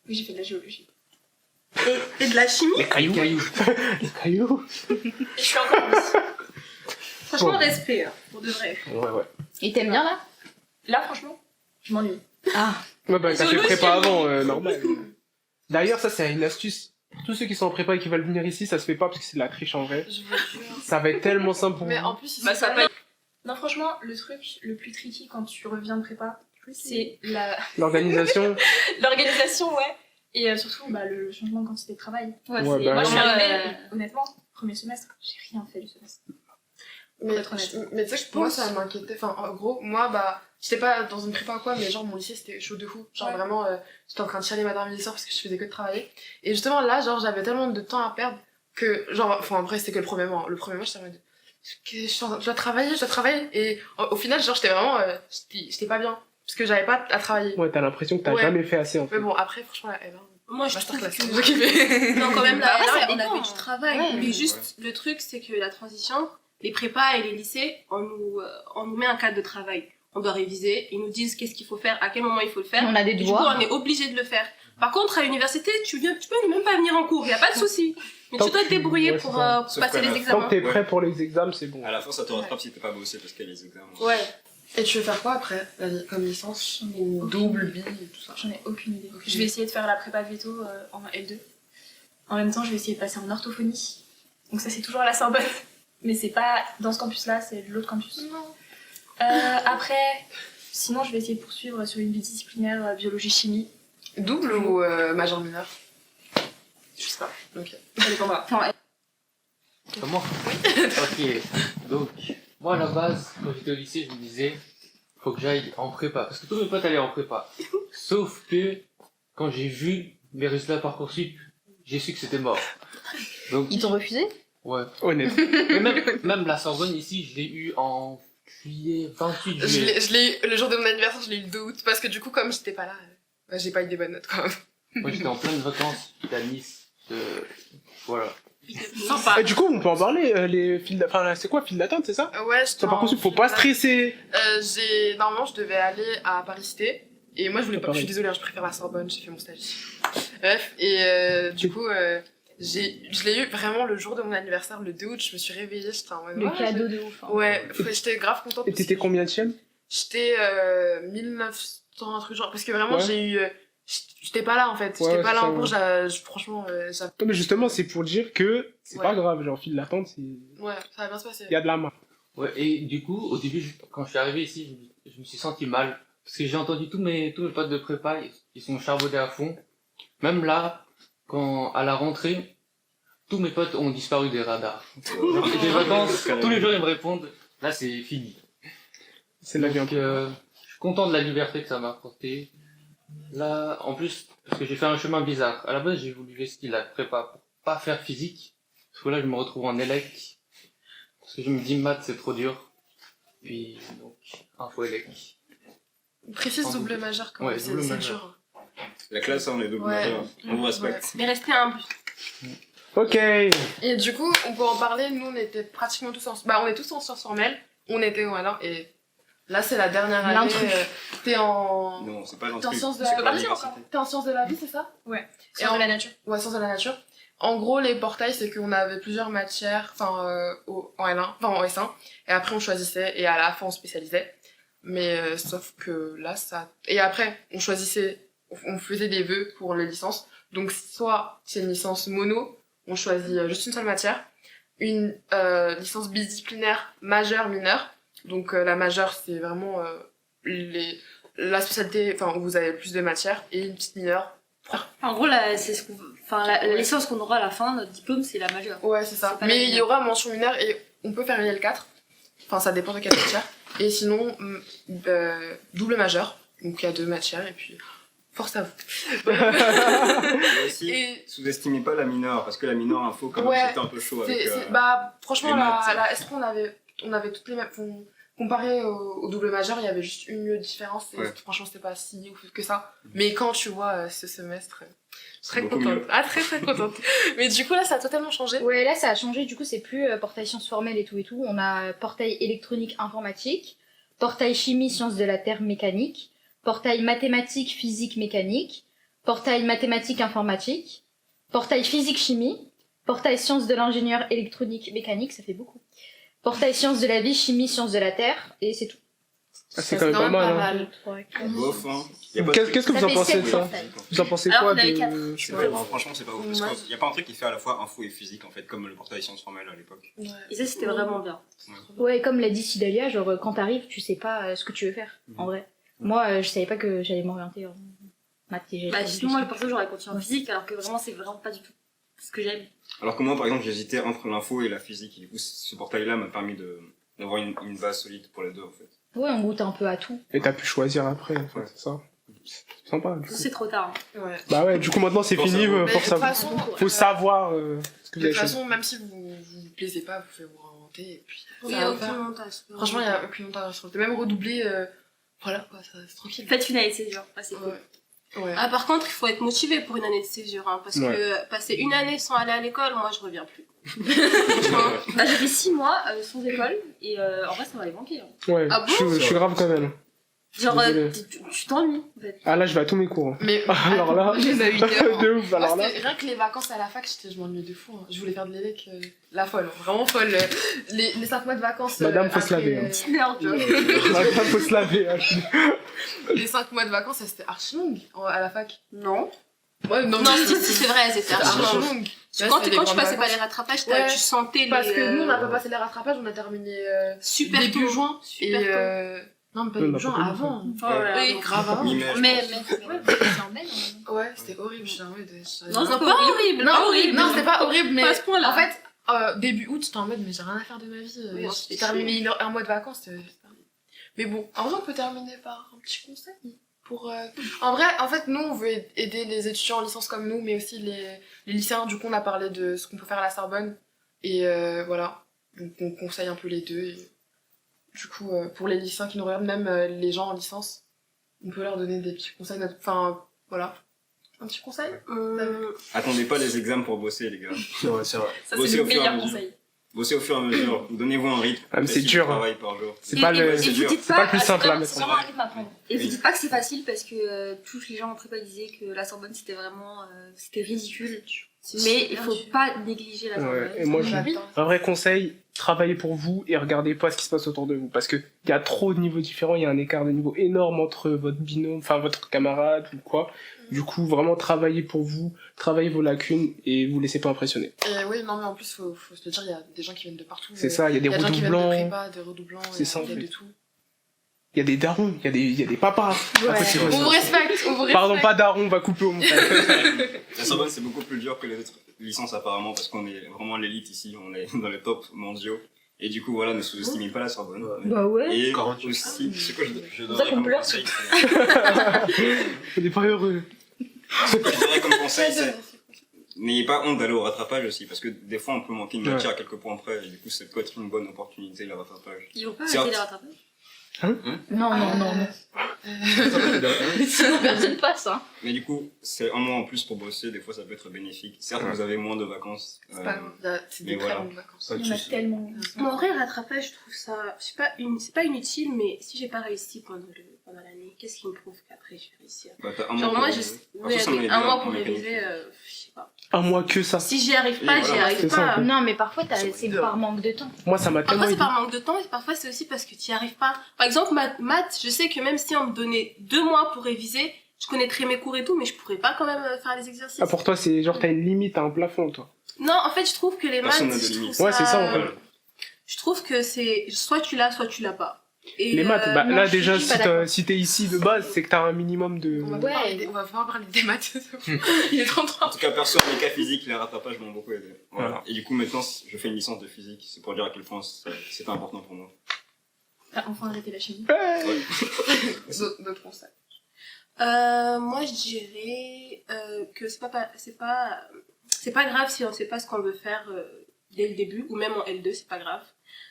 S9: Oui, j'ai fait de la géologie.
S2: et de la chimie.
S1: Les cailloux. Les cailloux.
S9: Et je suis encore en vie.
S2: Franchement, respect, hein, pour de vrai.
S1: Ouais.
S6: Et t'aimes bien là?
S9: Là, franchement, je m'ennuie.
S1: Ouais, bah, t'as fait prépa avant, normal. D'ailleurs, ça, c'est une astuce. Pour tous ceux qui sont en prépa et qui veulent venir ici, ça se fait pas parce que c'est de la triche en vrai.
S3: je vous jure.
S1: Ça va être tellement simple pour
S3: Mais
S1: vous.
S3: en plus, ils
S2: Bah,
S3: sont
S2: ça
S3: tellement-
S9: Non, franchement, le truc le plus tricky quand tu reviens de prépa, c'est
S1: L'organisation.
S9: l'organisation, ouais. Et surtout, le changement de quantité de travail.
S1: Ouais,
S9: Moi,
S1: bah,
S9: je suis
S1: ouais.
S9: arrivée, honnêtement, premier semestre, j'ai rien fait du semestre.
S3: Mais,
S9: être honnête.
S3: mais tu sais que moi ça m'inquiétait, enfin en gros moi j'étais pas dans une prépa ou quoi mais genre mon lycée c'était chaud de fou, genre
S9: Ouais.
S3: vraiment j'étais en train de chialer matin midi soir parce que je faisais que de travailler et justement là genre j'avais tellement de temps à perdre que genre enfin après c'était que le premier mois j'étais en mode je dois travailler et au final genre j'étais vraiment j'étais pas bien parce que j'avais pas à travailler
S1: Ouais, t'as l'impression que t'as
S3: Ouais.
S1: jamais fait assez en fait.
S3: mais bon après franchement là
S2: Moi, je trouve
S3: masterclass
S2: que...
S3: j'ai kiffé.
S2: Non, quand même,
S7: Bah,
S2: là,
S7: après, ça
S2: on
S7: dépend.
S2: avait du travail.
S3: Ouais.
S2: Mais juste, le truc, c'est que la transition, les prépas et les lycées, on nous met un cadre de travail. On doit réviser, ils nous disent qu'est-ce qu'il faut faire, à quel moment il faut le faire.
S6: On a des
S2: Et du coup,
S6: devoirs.
S2: on est obligé de le faire. Par contre, à l'université, tu peux même pas venir en cours, y a pas de souci. Mais
S1: Tant
S2: tu dois
S1: que
S2: te débrouiller
S1: ouais,
S2: pour
S1: c'est ça.
S2: pour
S4: Sauf
S2: passer
S4: qu'à la
S2: les
S4: fin,
S1: Tant
S2: examens.
S1: que t'es prêt pour les examens, c'est bon.
S4: À la fin, ça te rattrape si t'es pas bossé parce qu'il y a les examens.
S2: Ouais.
S3: Et tu veux faire quoi après comme licence ou double bi et tout ça?
S9: J'en ai aucune idée. Je vais essayer de faire la prépa veto en L2. En même temps, je vais essayer de passer en orthophonie. Donc ça, c'est toujours à la Sorbonne. Mais c'est pas dans ce campus-là, c'est de l'autre campus. Après, sinon, je vais essayer de poursuivre sur une disciplinaire biologie-chimie.
S3: Double ou majeur mineur? Je sais pas. Ok.
S9: Ça dépendra.
S8: C'est moi. Ok. Donc, moi à la base, quand j'étais au lycée, je me disais, faut que j'aille en prépa. Parce que tous mes potes allaient en prépa. Sauf que, quand j'ai vu mes résultats Parcoursup, j'ai su que c'était mort. Donc,
S6: Ils t'ont refusé?
S8: Ouais.
S1: Honnête.
S8: Mais même la Sorbonne ici, je l'ai eu en juillet, 28 juillet.
S3: Je l'ai eu, le jour de mon anniversaire, je l'ai eu le 2 août, parce que du coup, comme j'étais pas là, j'ai pas eu des bonnes notes quand même.
S8: Moi, j'étais en pleine vacances, j'étais à Nice. Voilà.
S9: Sympa.
S1: Et du coup, on peut en parler, les files enfin, c'est quoi, file d'attente, c'est ça?
S3: Ouais,
S1: Ça, par contre, faut pas stresser.
S3: Normalement, je devais aller à Paris-Cité. Et moi, je voulais
S1: À
S3: pas. Je
S1: Paris.
S3: suis désolée, hein, je préfère la Sorbonne, j'ai fait mon stage ici. Bref, et du coup, je l'ai eu vraiment le jour de mon anniversaire, le 2 août. Je me suis réveillée, j'étais en mode.
S6: Le
S3: ouais,
S6: cadeau de ouf. Hein.
S3: Ouais, j'étais grave contente.
S1: Et
S3: parce
S1: t'étais
S3: que
S1: combienième?
S3: J'étais 1900, un truc genre. Parce que vraiment,
S1: Ouais.
S3: j'ai eu. J'étais pas là en fait.
S1: Ouais,
S3: J'étais
S1: ouais,
S3: pas
S1: c'est
S3: là
S1: ça,
S3: en cours,
S1: ouais.
S3: franchement,
S1: Non, mais justement, c'est pour dire que c'est
S3: Ouais.
S1: pas grave, genre, file d'attente,
S3: ouais, ça va bien se passer.
S1: il y a de la main.
S8: Ouais, et du coup, au début, quand je suis arrivé ici, je me suis senti mal. Parce que j'ai entendu tous mes potes de prépa, ils sont charbonnés à fond. Même là, à la rentrée, tous mes potes ont disparu des radars. Genre, des vacances, tous les jours ils me répondent, là c'est fini.
S1: C'est la vie en
S8: Donc, je suis content de la liberté que ça m'a apporté. Là, en plus, parce que j'ai fait un chemin bizarre. À la base, j'ai voulu rester la prépa pour pas faire physique. Parce que là, je me retrouve en élec. Parce que je me dis, maths, c'est trop dur. Puis, donc, info élec.
S3: Précise double majeur quand
S8: Ouais,
S3: même,
S8: double
S3: c'est
S8: majeur.
S3: dur.
S4: La classe, on est double
S3: Ouais.
S4: majeur. On vous respecte.
S2: Mais restez humble.
S1: Ok.
S3: Et du coup, on peut en parler, nous on était pratiquement tous on est tous en sciences formelles, on était au alors et là c'est la dernière année,
S6: L'intrus.
S3: t'es en...
S4: Non, c'est pas
S3: T'es en
S4: l'intrus.
S3: sciences de
S4: C'est
S3: la...
S4: pas l'université.
S3: T'es en sciences de la vie, c'est ça?
S9: Ouais.
S3: Et
S9: De la nature.
S3: Ouais, sciences de la nature. En gros, les portails, c'est qu'on avait plusieurs matières, en L1, enfin en S1, et après on choisissait, et à la fin on spécialisait. Mais sauf que là, ça... Et après, on faisait des vœux pour les licences. Donc soit c'est une licence mono, on choisit juste une seule matière. Une licence bidisciplinaire majeure, mineure. Donc la majeure, c'est vraiment la spécialité, enfin où vous avez le plus de matières, et une petite mineure.
S7: En gros, c'est ce la licence qu'on aura à la fin, notre diplôme, c'est la majeure.
S3: Ouais, c'est ça.
S7: C'est pas la
S3: Mais il y
S7: mineure.
S3: aura mention mineure et on peut faire une L4. Enfin, ça dépend de quelle matière. Et sinon, double majeur. Donc il y a 2 matières et puis force à vous.
S4: Et aussi,
S3: Et
S4: sous-estimez pas la mineure, parce que la mineure info, quand même,
S3: Ouais,
S4: c'était un peu chaud avec.
S3: bah, franchement,
S4: les maths.
S3: la S3, on avait toutes les mêmes. Comparé au double majeur, il y avait juste une différence. Et
S4: Ouais.
S3: franchement, c'était pas si ouf que ça. Mais quand tu vois ce semestre, très
S4: beaucoup
S3: contente.
S4: mieux.
S3: Ah, très très contente. Mais du coup, là, ça a totalement changé.
S6: Ouais, là ça a changé, du coup c'est plus portail sciences formelles et tout. On a portail électronique informatique, portail chimie sciences de la terre mécanique, portail mathématiques physique mécanique, portail mathématiques informatique, portail physique chimie, portail sciences de l'ingénieur électronique mécanique, ça fait beaucoup. Portail sciences de la vie, chimie, sciences de la terre, et c'est tout.
S1: Ah, c'est quand même pas mal. Hein.
S4: Bof, hein. Y a pas de
S1: Qu'est-ce que vous
S6: Ça
S1: en
S6: fait
S1: pensez de
S6: 7
S1: ça?
S6: portails.
S1: Vous en pensez
S7: Alors,
S1: quoi
S7: on avait
S1: de...
S7: 4.
S4: C'est vraiment, franchement, c'est pas ouf. Parce
S3: Moi,
S4: qu'il y a pas un truc qui fait à la fois info et physique, en fait, comme le portail sciences formelles à l'époque.
S3: Ouais.
S7: Et ça, c'était vraiment bien.
S6: Ouais, comme l'a dit Sidalia, genre quand t'arrives, tu sais pas ce que tu veux faire, en vrai. Moi, je savais pas que j'allais m'orienter en maths et
S7: Bah, sinon, moi, le perso, j'aurais continué en physique, alors que vraiment, c'est vraiment pas du tout ce que j'aime.
S4: Alors que moi, par exemple, j'hésitais entre l'info et la physique. Et du coup, ce portail-là m'a permis d'avoir une base solide pour les deux, en fait.
S6: Ouais, on goûte un peu à tout.
S1: Et t'as pu choisir après, en fait,
S4: Ouais.
S1: c'est ça. C'est sympa. Du coup.
S7: C'est trop tard. Hein.
S3: Ouais.
S1: Bah ouais, du coup maintenant c'est
S4: Force
S1: fini,
S4: à vous.
S3: Mais
S1: force
S3: de
S1: à
S3: toute
S1: vous.
S3: façon,
S1: Faut savoir ce que vous
S3: de
S1: avez
S3: toute
S1: choisi.
S3: façon, même si vous plaisez pas, vous pouvez vous réinventer. Et puis,
S2: Oui,
S3: ça va
S2: aucun
S3: faire.
S2: montage.
S3: Franchement, il y a aucune honte à se même redoubler. Voilà, quoi, c'est tranquille.
S7: Faites une année de césure. Ah, c'est cool.
S3: Ouais. Ouais.
S2: Ah, par contre, il faut être motivé pour une année de césure, hein, parce
S1: Ouais.
S2: que passer une année sans aller à l'école, moi, je reviens plus.
S7: Bah, j'ai fait 6 mois sans école, et en vrai, ça m'avait manqué. Hein.
S1: Ouais,
S2: Ah bon
S1: je suis grave quand même.
S7: Genre,
S1: Désolé.
S7: tu t'ennuies, en fait.
S1: Ah là je vais à tous mes cours. Hein.
S3: Mais
S1: Alors là,
S3: je les ai eu de
S1: de ouf, alors là.
S3: Rien que les vacances à la fac, je m'ennuyais de fou. Hein. Je voulais faire de l'élec, la folle, vraiment folle. Les 5 mois de vacances.
S1: Madame, faut se laver, hein.
S7: Merde, tu vois.
S1: Maintenant faut se laver. Hein.
S3: Les 5 mois de vacances, c'était archi longue à la fac.
S7: Non.
S3: Ouais, non,
S2: Non,
S3: mais
S2: si, c'est vrai, c'était
S3: c'était
S2: archi
S3: archi
S2: long.
S3: longue.
S2: Quand tu passais pas les rattrapages,
S3: Ouais.
S2: tu sentais
S3: Parce
S2: les...
S3: que nous, on n'a pas passé les rattrapages, on a terminé
S2: super
S3: début
S2: tôt.
S3: juin.
S2: Super
S3: Et
S2: tôt.
S3: non, mais pas
S1: Non, on
S3: début
S1: n'a
S3: juin,
S1: pas fait
S3: avant.
S7: Oh là là.
S2: Oui,
S3: Grave avant.
S4: Mi-mai, je
S2: Mais,
S4: pense.
S9: C'est en mai, non?
S3: Ouais, c'était horrible. J'étais en mode.
S7: Non,
S2: non, pas horrible,
S3: Non,
S2: pas horrible.
S3: Non, c'était pas horrible, mais
S2: Pas à ce point-là.
S3: en fait, début août, j'étais en mode, mais j'ai rien à faire de ma vie.
S2: Oui, on se fait
S3: J'ai terminé un mois de vacances. Mais bon, en vrai, on peut terminer par un petit conseil. En vrai, en fait, nous, on veut aider les étudiants en licence comme nous, mais aussi les lycéens. Du coup, on a parlé de ce qu'on peut faire à la Sorbonne. Et voilà, donc on conseille un peu les deux. Et, du coup, pour les lycéens qui nous regardent, même les gens en licence, on peut leur donner des petits conseils. Enfin, voilà. Un petit conseil
S4: Attendez pas les examens pour bosser, les gars.
S5: C'est vrai, c'est vrai.
S9: Ça,
S4: Bossez
S9: c'est le
S4: au fur et à
S9: meilleur
S4: mesure.
S9: conseil.
S4: Bossez au fur et à mesure. Donnez-vous un rythme.
S1: Ah, mais c'est
S4: précis de
S1: dur, hein.
S4: travail par jour.
S1: C'est pas le...
S4: c'est
S7: vous
S4: dur.
S7: dites
S1: C'est pas le plus simple à
S7: c'est
S1: mettre en
S7: vraiment un
S1: place.
S7: rythme à prendre. Et vous dites pas que c'est facile parce que tous les gens en prépa disaient que la Sorbonne c'était vraiment c'était ridicule. Mais il faut pas négliger la Sorbonne.
S1: Ouais, et moi,
S3: Bah oui.
S1: un vrai conseil, travaillez pour vous et regardez pas ce qui se passe autour de vous. Parce qu'il y a trop de niveaux différents, il y a un écart de niveau énorme entre votre binôme, enfin votre camarade ou quoi. Du coup, vraiment travaillez pour vous, travaillez vos lacunes et vous laissez pas impressionner.
S3: Et oui, non, mais en plus, faut se le dire, il y a des gens qui viennent de partout.
S1: C'est ça, il y a des
S3: Il y a des gens qui viennent de
S1: redoublants,
S3: prépa, des redoublants,
S1: C'est ça, en
S3: il y a
S1: fait.
S3: de tout.
S1: il y a des darons, il y a des papas.
S6: Ouais.
S1: Après, c'est vrai,
S3: On
S1: ça.
S3: vous respecte, on vous respecte.
S1: Pardon, pas daron, on va couper au montage.
S4: La Sorbonne, c'est beaucoup plus dur que les autres licences, apparemment, parce qu'on est vraiment l'élite ici. On est dans les tops mondiaux. Et du coup, voilà, ne sous-estimez pas la Sorbonne.
S6: Bah ouais.
S4: Et
S5: 48.
S4: aussi, ce que je
S6: ça
S4: donnerais
S6: qu'on
S4: comme
S6: pleure.
S4: conseil,
S1: On n'est pas heureux.
S4: ce que je donnerais comme conseil, c'est n'ayez pas honte d'aller au rattrapage aussi, parce que des fois, on peut manquer une matière à quelques points près, et du coup, ça peut être une bonne opportunité, le rattrapage.
S7: Ils vont pas
S4: Certes.
S7: arrêter les rattrapages.
S6: Non, non, non, non. Sinon, personne passe, hein.
S4: Mais du coup, c'est un mois en plus pour bosser, des fois, ça peut être bénéfique. Certes, vous avez moins de vacances.
S3: C'est pas grave, c'est des
S4: mais
S3: très
S4: voilà.
S3: longues vacances.
S5: Pas de
S9: Il y en a
S5: soucis.
S9: tellement.
S2: En vrai, rattrapage, je trouve ça. C'est pas inutile, mais si j'ai pas réussi pendant l'année, qu'est-ce qui me prouve qu'après je vais réussir?
S4: Bah, t'as un
S2: Genre,
S4: mois
S2: moi,
S4: pour
S2: je.
S4: réviser.
S2: Ouais,
S4: Après, ça, on est
S2: un
S4: bien
S2: mois
S4: en
S2: pour
S4: mécanique.
S2: réviser, je sais pas.
S1: Un mois que ça.
S2: Si j'y arrive pas,
S4: Et
S2: j'y
S4: voilà,
S2: arrive
S1: c'est ça,
S2: pas.
S1: en fait.
S6: Non, mais parfois,
S5: C'est
S6: c'est
S5: dur.
S6: par manque de temps.
S1: Moi, ça m'a tellement
S2: Parfois c'est
S1: aidé.
S2: par manque de temps et parfois c'est aussi parce que tu n'y arrives pas. Par exemple, maths, je sais que même si on me donnait 2 mois pour réviser, je connaîtrais mes cours et tout, mais je pourrais pas quand même faire les exercices.
S1: Ah, pour toi, c'est genre, t'as une limite, t'as un plafond, toi.
S2: Non, en fait, je trouve que les maths,
S4: Personne n'a de
S2: je trouve
S4: limite.
S2: ça...
S1: Ouais, c'est ça, en fait.
S2: Je trouve que c'est soit tu l'as, soit tu l'as pas. Et,
S1: Les maths, bah
S6: non,
S1: là,
S6: je suis
S1: déjà,
S6: pas
S1: si
S6: d'accord.
S1: si t'es ici de base, c'est que t'as un minimum de.
S3: On va,
S6: Ouais.
S3: on va pas parler des maths. Il est 33.
S4: En tout cas, perso, les cas physiques, les rattrapages m'ont beaucoup aidé. Voilà. Et du coup, maintenant, je fais une licence de physique. C'est pour dire à quel point c'était important pour moi.
S9: T'as enfin arrêté la chimie.
S3: D'autres conseils.
S2: moi, je dirais que c'est pas grave si on sait pas ce qu'on veut faire dès le début, ou même en L2, c'est pas grave.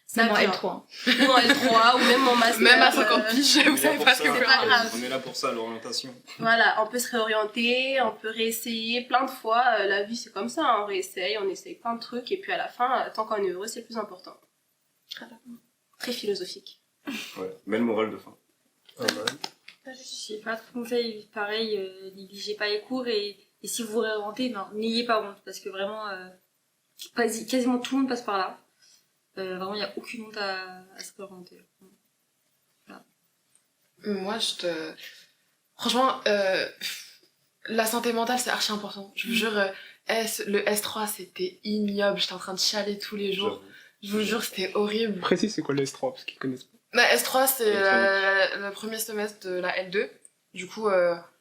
S2: Ça
S6: Même en
S2: vient.
S6: L3.
S2: Ou en L3, ou même en master.
S3: Même à 50 piges,
S4: On
S3: vous
S4: est là
S3: savez
S4: pour
S3: pas ce
S4: ça.
S3: que
S2: C'est pas grave.
S4: On est là pour ça, l'orientation.
S2: Voilà, on peut se réorienter, on peut réessayer plein de fois. La vie, c'est comme ça, hein, on réessaye, on essaye plein de trucs, et puis à la fin, tant qu'on est heureux, c'est le plus important. Très philosophique.
S4: Ouais. Belle morale de fin.
S5: Pas mal.
S7: Je sais pas de conseils, pareil, négligez pas les cours et si vous vous réorientez, non, n'ayez pas honte parce que vraiment, quasiment tout le monde passe par là. Vraiment, il n'y a aucune honte à se réorienter.
S3: Moi, franchement, la santé mentale, c'est archi important. Je vous jure, le S3, c'était ignoble. J'étais en train de chialer tous les jours. Je vous jure, c'était horrible.
S1: Précis, c'est quoi le S3 parce qu'ils connaissent pas.
S3: La S3, c'est
S4: Électronique.
S3: le premier semestre de la L2. Du coup,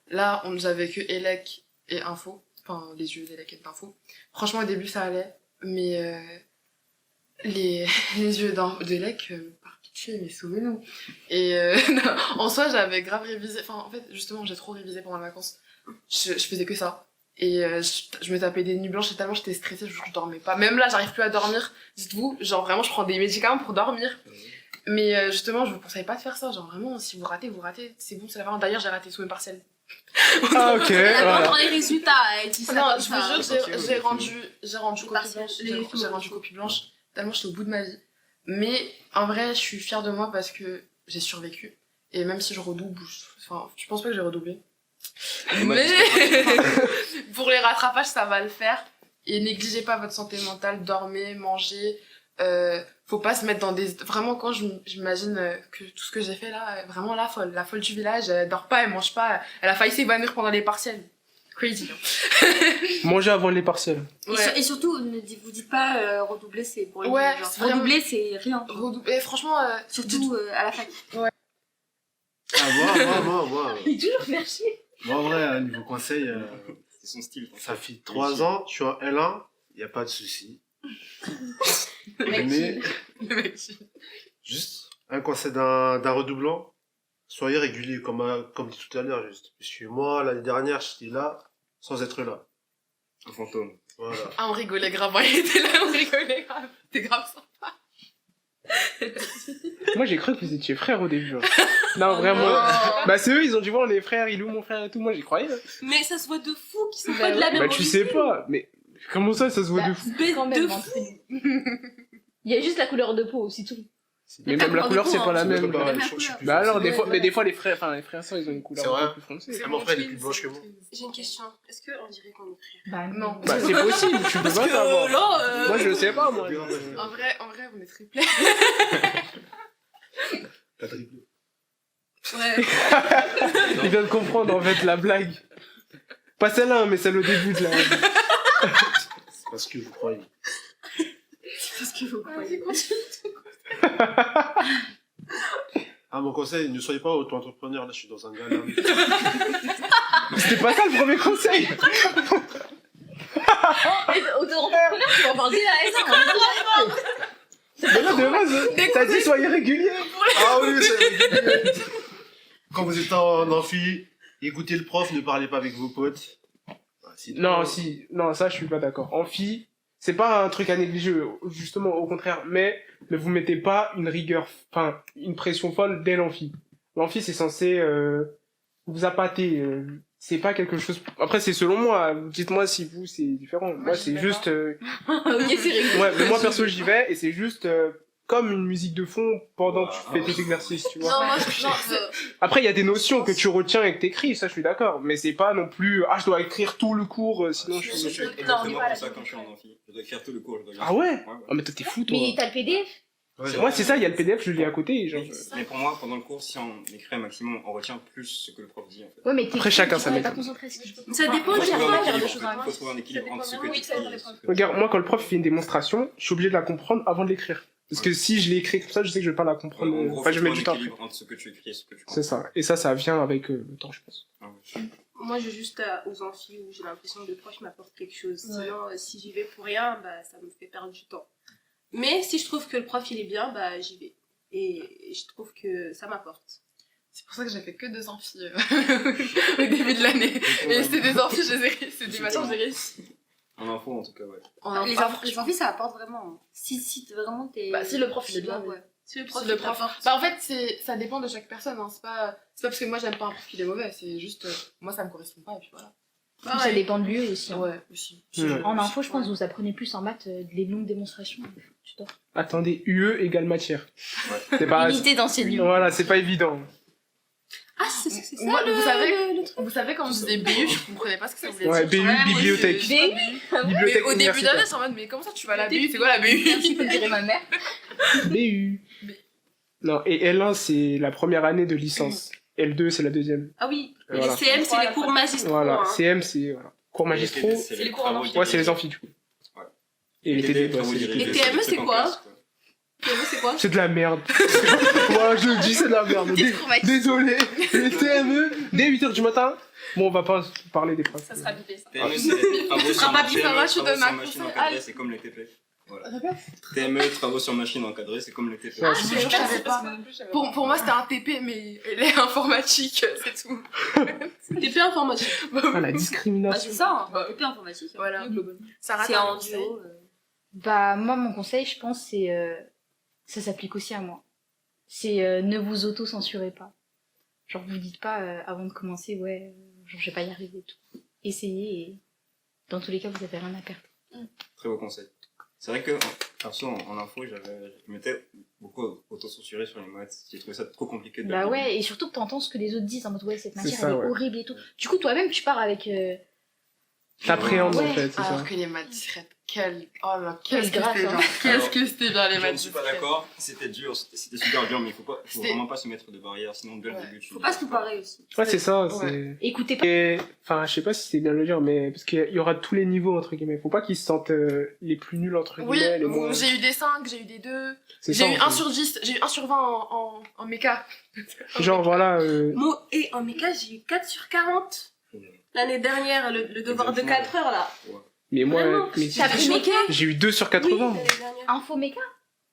S3: là, on nous avait que ELEC et Info. Enfin, les yeux d'ELEC et d'Info. Franchement, au début, ça allait. Mais les yeux d'ELEC, par pitié, mais sauvez-nous. Et en soi, j'avais grave révisé. Enfin, en fait, justement, j'ai trop révisé pendant les vacances. Je faisais que ça. Et je me tapais des nuits blanches et tellement j'étais stressée, je dormais pas. Même là, j'arrive plus à dormir. Dites-vous, genre vraiment, je prends des médicaments pour dormir. Mais justement, je vous conseille pas de faire ça. Genre vraiment, si vous ratez, vous ratez. C'est bon, c'est la fin. D'ailleurs, j'ai raté tous mes partiels.
S1: Ah, ok,
S2: Elle a
S1: voilà.
S2: pas les résultats, elle dit ça
S3: Non,
S2: comme
S3: je
S2: ça.
S3: vous jure, j'ai rendu
S2: Les
S3: copie
S2: partiels,
S3: blanche.
S2: les films.
S3: J'ai rendu copie blanche. Tellement j'étais au bout de ma vie. Mais en vrai, je suis fière de moi parce que j'ai survécu. Et même si je redouble, enfin, je pense pas que j'ai redoublé. Mais pour les rattrapages, ça va le faire. Et négligez pas votre santé mentale, dormez, mangez. Faut pas se mettre dans des... Vraiment, quand j'imagine que tout ce que j'ai fait là, vraiment la folle du village, elle dort pas, elle mange pas, elle a failli s'évanouir pendant les partiels. Crazy.
S1: Manger avant les partiels.
S7: Et surtout, vous dites pas redoubler, c'est pour les
S3: Ouais,
S7: nuls, genre.
S3: c'est vraiment-
S7: Redoubler, c'est rien.
S3: Redoubler, franchement...
S7: Surtout à la fac.
S5: Ah, moi,
S6: Il est toujours faire chier.
S5: moi, en vrai, niveau conseil,
S4: C'est son style.
S5: ça fait 3 ans, je suis en L1, y a pas de souci. Mais
S3: Le mec,
S5: juste un conseil d'un redoublant, soyez régulier, comme dit tout à l'heure, juste. Parce que moi, l'année dernière, j'étais là, sans être là.
S4: Un fantôme.
S5: Voilà.
S3: Ah, on rigolait grave, il était là, on rigolait grave. T'es grave sympa.
S1: Moi, j'ai cru que vous étiez frères au début. Hein. Non, vraiment. Bah, c'est eux, ils ont dû voir, on est frères, il est où mon frère et tout. Moi, j'y croyais.
S2: Mais ça se voit de fou qu'ils sont
S6: Bah
S2: pas de la
S6: ouais.
S2: même
S1: Bah, tu sais pas. Mais comment ça se voit
S6: Bah,
S1: de fou?
S6: quand
S2: de
S6: même,
S2: fou.
S6: entre nous. Il y a juste la couleur de peau, c'est tout.
S1: Mais même la couleur, c'est pas la
S5: C'est
S1: même.
S5: pas pareil,
S2: la
S5: je suis plus
S1: Bah, alors,
S5: foncé.
S1: des fois,
S2: Ouais,
S1: mais des fois, les frères sœurs, ils ont une couleur
S5: C'est vrai.
S1: un peu plus foncée.
S5: Mon frère, il est plus blanche que moi.
S2: J'ai une question. Est-ce qu'on dirait qu'on est frères?
S6: Bah
S3: Non.
S1: Bah, c'est possible, tu peux pas savoir.
S2: là,
S1: Moi, je sais pas, moi.
S3: En vrai, on est triplés.
S5: T'as triplé.
S2: Ouais.
S1: Il vient de comprendre, en fait, la blague. Pas celle-là, mais celle au début de la...
S5: C'est parce que vous croyez.
S2: Parce qu'il faut
S3: Vas-y, continue.
S5: Ah, mon conseil, ne soyez pas auto-entrepreneur, là, je suis dans un galère.
S1: C'était pas ça le premier conseil.
S6: Auto-entrepreneur, tu vas en parler là, ça.
S1: Mais là, de base, t'as dit soyez régulier.
S5: Ah oui, c'est quand vous êtes en amphi, écoutez le prof, ne parlez pas avec vos potes. Ah,
S1: Non, si, non, ça, je suis pas d'accord. Amphi, c'est pas un truc à négliger, justement, au contraire, mais ne vous mettez pas une rigueur, enfin, une pression folle dès l'amphi. L'amphi, c'est censé vous appâter, c'est pas quelque chose... Après, c'est selon moi, dites-moi si vous, c'est différent. Moi,
S3: j'y
S1: c'est
S3: vais
S1: juste...
S6: Ok, c'est réglé.
S1: Ouais, mais moi, perso, j'y vais, et c'est juste comme une musique de fond pendant que tu fais tes exercices, tu vois.
S3: Non, moi,
S1: Après, il y a des notions que tu retiens et que t'écris, ça, je suis d'accord. Mais c'est pas non plus, ah, je dois écrire tout le cours, sinon je
S4: Je
S1: suis...
S4: suis
S2: Non, on est
S4: exactement
S2: pas à la
S4: comme ça
S2: même
S4: quand je suis en amphi. Je dois écrire tout le cours. Je dois
S1: Ah ouais?
S4: ouais.
S1: Oh, mais toi, t'es fou, toi.
S6: Mais t'as le PDF?
S1: Ouais, c'est ça, il y a le PDF, je lis à côté, et genre...
S4: Mais pour moi, pendant le cours, si on écrit un maximum, on retient plus ce que le prof dit en fait.
S6: Ouais, mais
S1: Après, chacun sa
S6: pas
S1: méthode.
S6: concentré, ce que je peux.
S2: Ça dépend
S4: Faut
S2: du
S4: trouver
S2: prof.
S4: un équilibre,
S9: choses
S4: en
S9: à
S4: fait.
S9: voir.
S4: Faut trouver un équilibre entre ce que
S9: Oui,
S4: tu
S9: ça dépend
S4: écris
S9: des
S4: et ce
S9: profs.
S4: que...
S1: Regarde, moi, quand le prof fait une démonstration, je suis obligé de la comprendre avant de l'écrire. Parce que si je l'ai écrit comme ça, je sais que je vais pas la comprendre.
S4: En gros,
S1: Enfin, je
S4: faut
S1: mets
S4: trouver
S1: du
S4: un
S1: temps.
S4: équilibre entre ce que tu écris et ce que tu comprends.
S1: C'est ça. Et ça vient avec le temps, je pense.
S4: Ah ouais.
S2: Moi, je juste aux amphis où j'ai l'impression que le prof m'apporte quelque chose. Sinon, si j'y vais pour rien, bah, ça me fait perdre du temps. Mais si je trouve que le prof il est bien, bah, j'y vais. Et je trouve que ça m'apporte.
S3: c'est pour ça que j'ai fait que 2 amphis au début de l'année. Et c'était des amphis, je les ai réussi. C'est des matières, j'ai réussi.
S4: En info, en tout cas, ouais.
S7: Les amphis, ça apporte vraiment. Si vraiment t'es.
S3: Bah, si le prof, il est bien,
S7: ouais.
S2: Si le
S3: Si
S2: prof,
S3: le
S2: il
S3: prof.
S2: t'apporte.
S3: Bah, en fait, ça dépend de chaque personne. Hein. C'est pas parce que moi j'aime pas un prof qu'il est mauvais. C'est juste, moi ça me correspond pas et puis voilà.
S6: Ça dépend de lui aussi. Hein.
S3: Ouais, aussi.
S1: Ouais.
S6: En info, je pense que vous apprenez plus en maths les longues démonstrations. Tu dors.
S1: Attendez, UE égale matière.
S4: Ouais.
S1: C'est pas...
S6: Unité d'enseignement.
S1: Voilà, c'est pas évident.
S2: Ah, c'est ça
S3: Moi,
S2: le...
S3: vous savez-
S2: le truc.
S3: Vous savez, quand je disais BU, je comprenais pas ce que ça voulait
S1: Ouais,
S3: dire.
S1: BU, bibliothèque.
S3: Mais
S1: Bibliothèque
S3: au début
S1: universitaire.
S3: d'année, je suis en mode, mais comment ça tu vas à la BU? C'est quoi la BU?
S6: Merci, comme dirait ma mère.
S1: BU. Non, et L1, c'est la première année de licence. L2, c'est la deuxième.
S2: Ah oui,
S1: Voilà.
S2: les CM, c'est les cours magistraux.
S1: Voilà,
S2: hein.
S1: CM, c'est voilà. Cours magistraux.
S4: C'est
S9: les
S4: les
S9: cours
S4: travaux
S9: en amphi.
S1: Ouais, c'est les amphis, du coup.
S4: Ouais.
S1: Et les TD, bah,
S4: travaux
S1: c'est les
S4: dirigés,
S2: Et
S1: TD.
S2: TME,
S4: des
S2: c'est
S4: trucs en
S2: quoi
S4: classe,
S2: TME, c'est quoi?
S1: C'est de la merde. Ouais, je le dis, c'est de la merde. Désolé. Les TME, dès 8h du matin. Bon, on va pas parler des profs.
S9: Ça sera bipé, ça.
S4: TME, c'est les travaux sur
S3: sera pas
S4: machine,
S3: différent, je te donne un
S4: machine
S3: conseil.
S4: encadrée,
S3: Allez.
S4: c'est comme les TP. Voilà.
S3: Répète.
S4: TME, travaux sur machine encadrée, c'est comme les TP.
S1: Ouais,
S3: Ah, je savais pas. Pour moi, c'était un TP, mais les informatiques, c'est tout.
S2: TP informatique.
S1: Ah, la
S7: Bah,
S1: discrimination.
S7: c'est ça, hein.
S3: Bah,
S7: TP informatique.
S3: Voilà.
S7: Global.
S3: Sarah,
S7: C'est
S3: t'as un
S7: en
S3: conseil
S7: duo.
S6: Bah, moi, mon conseil, je pense, c'est. Ça s'applique aussi à moi. C'est ne vous auto-censurez pas. Genre, vous dites pas avant de commencer, ouais, genre, je vais pas y arriver et tout. Essayez et dans tous les cas, vous avez rien à perdre.
S4: Très beau conseil. C'est vrai que, perso, en info, je m'étais beaucoup auto-censuré sur les maths. J'ai trouvé ça trop compliqué de
S6: Bah ouais, et surtout que t'entends ce que les autres disent en mode, ouais, cette
S1: C'est
S6: matière,
S1: ça,
S6: elle est
S1: ouais.
S6: horrible et tout. Du coup, toi-même, tu pars avec.
S1: T'appréhendes, en
S6: Ouais.
S1: fait, c'est
S3: Alors
S1: ça.
S3: que les maths discrètes, oh là, qu'est-ce que
S6: grâce,
S3: c'était
S6: hein.
S3: bien. Qu'est-ce que c'était bien les
S4: Je
S3: maths
S4: ne suis pas
S3: discrètes.
S4: d'accord, c'était dur, c'était super dur, mais faut
S3: C'était-
S4: vraiment pas se mettre de barrière, sinon dès le
S3: Ouais.
S4: début tu...
S7: Faut pas se comparer aussi.
S1: Ouais, c'est ça.
S3: Ouais.
S6: Écoutez pas.
S1: Et, enfin, je sais pas si c'est bien de le dire, mais parce qu'il y aura tous les niveaux, entre guillemets. Faut pas qu'ils se sentent les plus nuls, entre
S3: Oui,
S1: guillemets, les moins.
S3: j'ai eu des 5, j'ai eu des 2,
S1: C'est
S3: j'ai
S1: ça,
S3: eu
S1: en
S3: 1
S1: fait.
S3: sur 10, j'ai eu 1 sur 20 en méca.
S1: Genre, voilà.
S2: Moi, et en méca, j'ai eu 4 sur 40. L'année dernière, le devoir de 4 heures, là.
S1: Mais moi,
S2: Vraiment.
S1: mais
S6: T'as pris méca?
S1: j'ai eu 2 sur 80.
S2: Oui, l'année dernière.
S6: Info méca?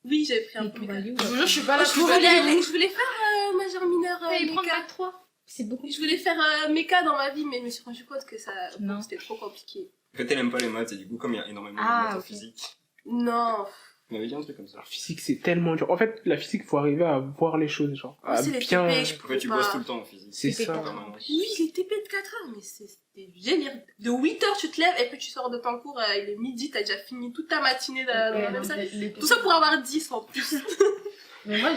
S2: Oui, j'avais pris un
S6: Mais
S2: peu
S6: pour
S2: méca.
S6: aller où?
S3: Je vous jure, je suis pas là
S2: Je
S3: pour
S2: voulais,
S3: aller.
S2: je voulais faire majeur mineur
S6: Fallait prendre
S2: méca.
S6: bac 3. C'est beaucoup.
S2: Je voulais faire méca dans ma vie, mais je me suis rendu compte que ça,
S6: Non.
S2: c'était trop compliqué.
S4: En fait, elle aime pas les maths et du coup, comme il y a énormément de
S7: Ah,
S4: maths en
S7: ok.
S4: physique,
S2: Non.
S4: il m'avait dit un truc comme ça.
S1: La physique, c'est tellement dur. En fait, la physique, faut arriver à voir les choses, genre. À
S2: Aussi, les
S1: bien.
S2: TP, je
S4: En fait,
S2: pouvais
S4: tu
S2: pas.
S4: bosses tout le temps en physique.
S1: C'est
S6: TP,
S1: ça.
S6: t'as
S4: Vraiment.
S2: Oui, les TP de 4 heures, mais c'était génial. De 8 heures, tu te lèves et puis tu sors de ton cours, il est midi, t'as déjà fini toute ta matinée dans la même salle. Tout ça pour avoir 10 en plus.
S3: Mais moi,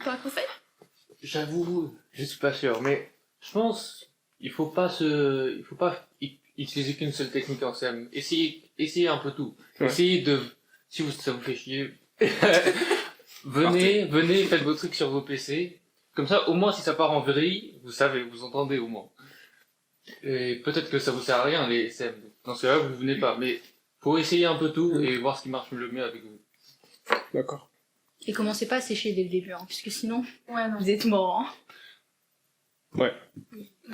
S3: t'as un conseil?
S8: J'avoue, je suis pas sûr, mais je pense il faut pas utiliser qu'une seule technique en CM. Essayez un peu tout.
S1: Ouais.
S8: Essayez de, si ça vous fait chier, venez, faites vos trucs sur vos PC. Comme ça, au moins, si ça part en vrille, vous savez, vous entendez au moins. Et peut-être que ça vous sert à rien, les CM. Dans ce cas-là, vous venez pas. Mais faut essayer un peu tout et voir ce qui marche le mieux avec vous.
S1: D'accord.
S6: Et commencez pas à sécher dès le début, hein, puisque sinon,
S9: Ouais, non.
S6: vous êtes mort. Hein.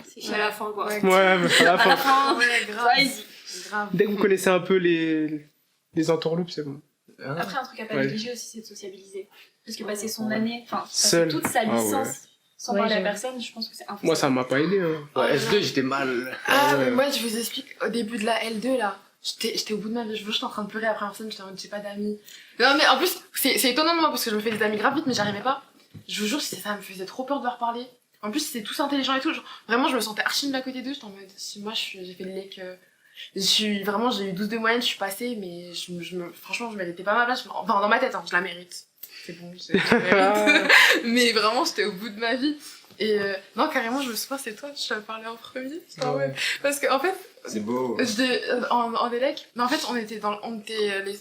S2: C'est à la fin, quoi.
S3: Ouais.
S1: Ouais, mais à la
S2: À la
S1: fin,
S2: fin,
S3: Ouais, grave.
S2: vas-y.
S3: Grave.
S1: dès que vous connaissez un peu les entourloupes, c'est bon.
S8: Hein?
S9: Après, un truc à pas
S1: Ouais.
S9: négliger aussi, c'est de sociabiliser. Parce que passer son année, enfin,
S1: Seul.
S9: passer toute sa
S1: Ah ouais.
S9: licence sans
S6: Ouais,
S9: parler à
S6: j'avoue.
S9: personne, je pense que c'est impossible.
S1: Moi, ça m'a pas aidé, hein.
S8: Ouais, S2, j'étais mal.
S3: Ah,
S1: Ouais.
S3: mais moi, je vous explique, au début de la L2, là, j'étais au bout de ma vie, je j'étais en train de pleurer après personne, j'étais en mode, j'ai pas d'amis. Non, mais en plus, c'est étonnant de moi, parce que je me fais des amis grave vite, mais j'arrivais pas. Je vous jure, ça me faisait trop peur de leur parler. En plus, c'était tous intelligents et tout, genre, vraiment, je me sentais archi nulle à côté d'eux, j'étais en mode, si moi, j'ai fait le lec, vraiment, j'ai eu 12 de moyenne, je suis passée, mais franchement, je méritais pas ma place, enfin, dans ma tête, hein, je la mérite. C'est bon, je mérite. Mais vraiment, j'étais au bout de ma vie. Et non, carrément, je me souviens, c'est toi, je t'avais parlé en premier. Ah ouais. Parce qu'en fait,
S4: C'est beau.
S3: en élec, mais en fait, on était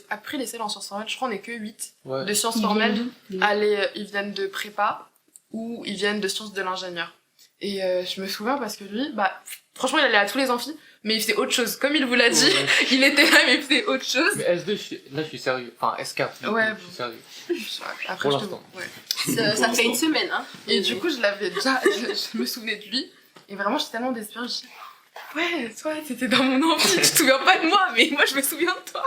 S3: après les celles en sciences formelles, je crois, on est que 8
S8: Ouais.
S3: de sciences
S6: Ils
S3: formelles.
S6: viennent d'où, les-
S3: Allez, ils viennent de prépa ou ils viennent de sciences de l'ingénieur. Et je me souviens parce que lui, bah, franchement, il allait à tous les amphis, mais il faisait autre chose. Comme il vous l'a dit,
S8: Ouais.
S3: il était là, mais il faisait autre chose.
S8: Mais S2, là, je suis sérieux. Enfin, S4, du coup,
S3: Ouais,
S8: je suis sérieux.
S3: Après,
S8: Pour
S3: je te-
S8: l'instant.
S3: ouais.
S2: Ça fait une semaine, hein.
S3: Et du coup, je l'avais déjà, je me souvenais de lui. Et vraiment, j'étais tellement désespérée. Je dis, ouais, toi, t'étais dans mon amphi, tu te souviens pas de moi, mais moi, je me souviens de toi.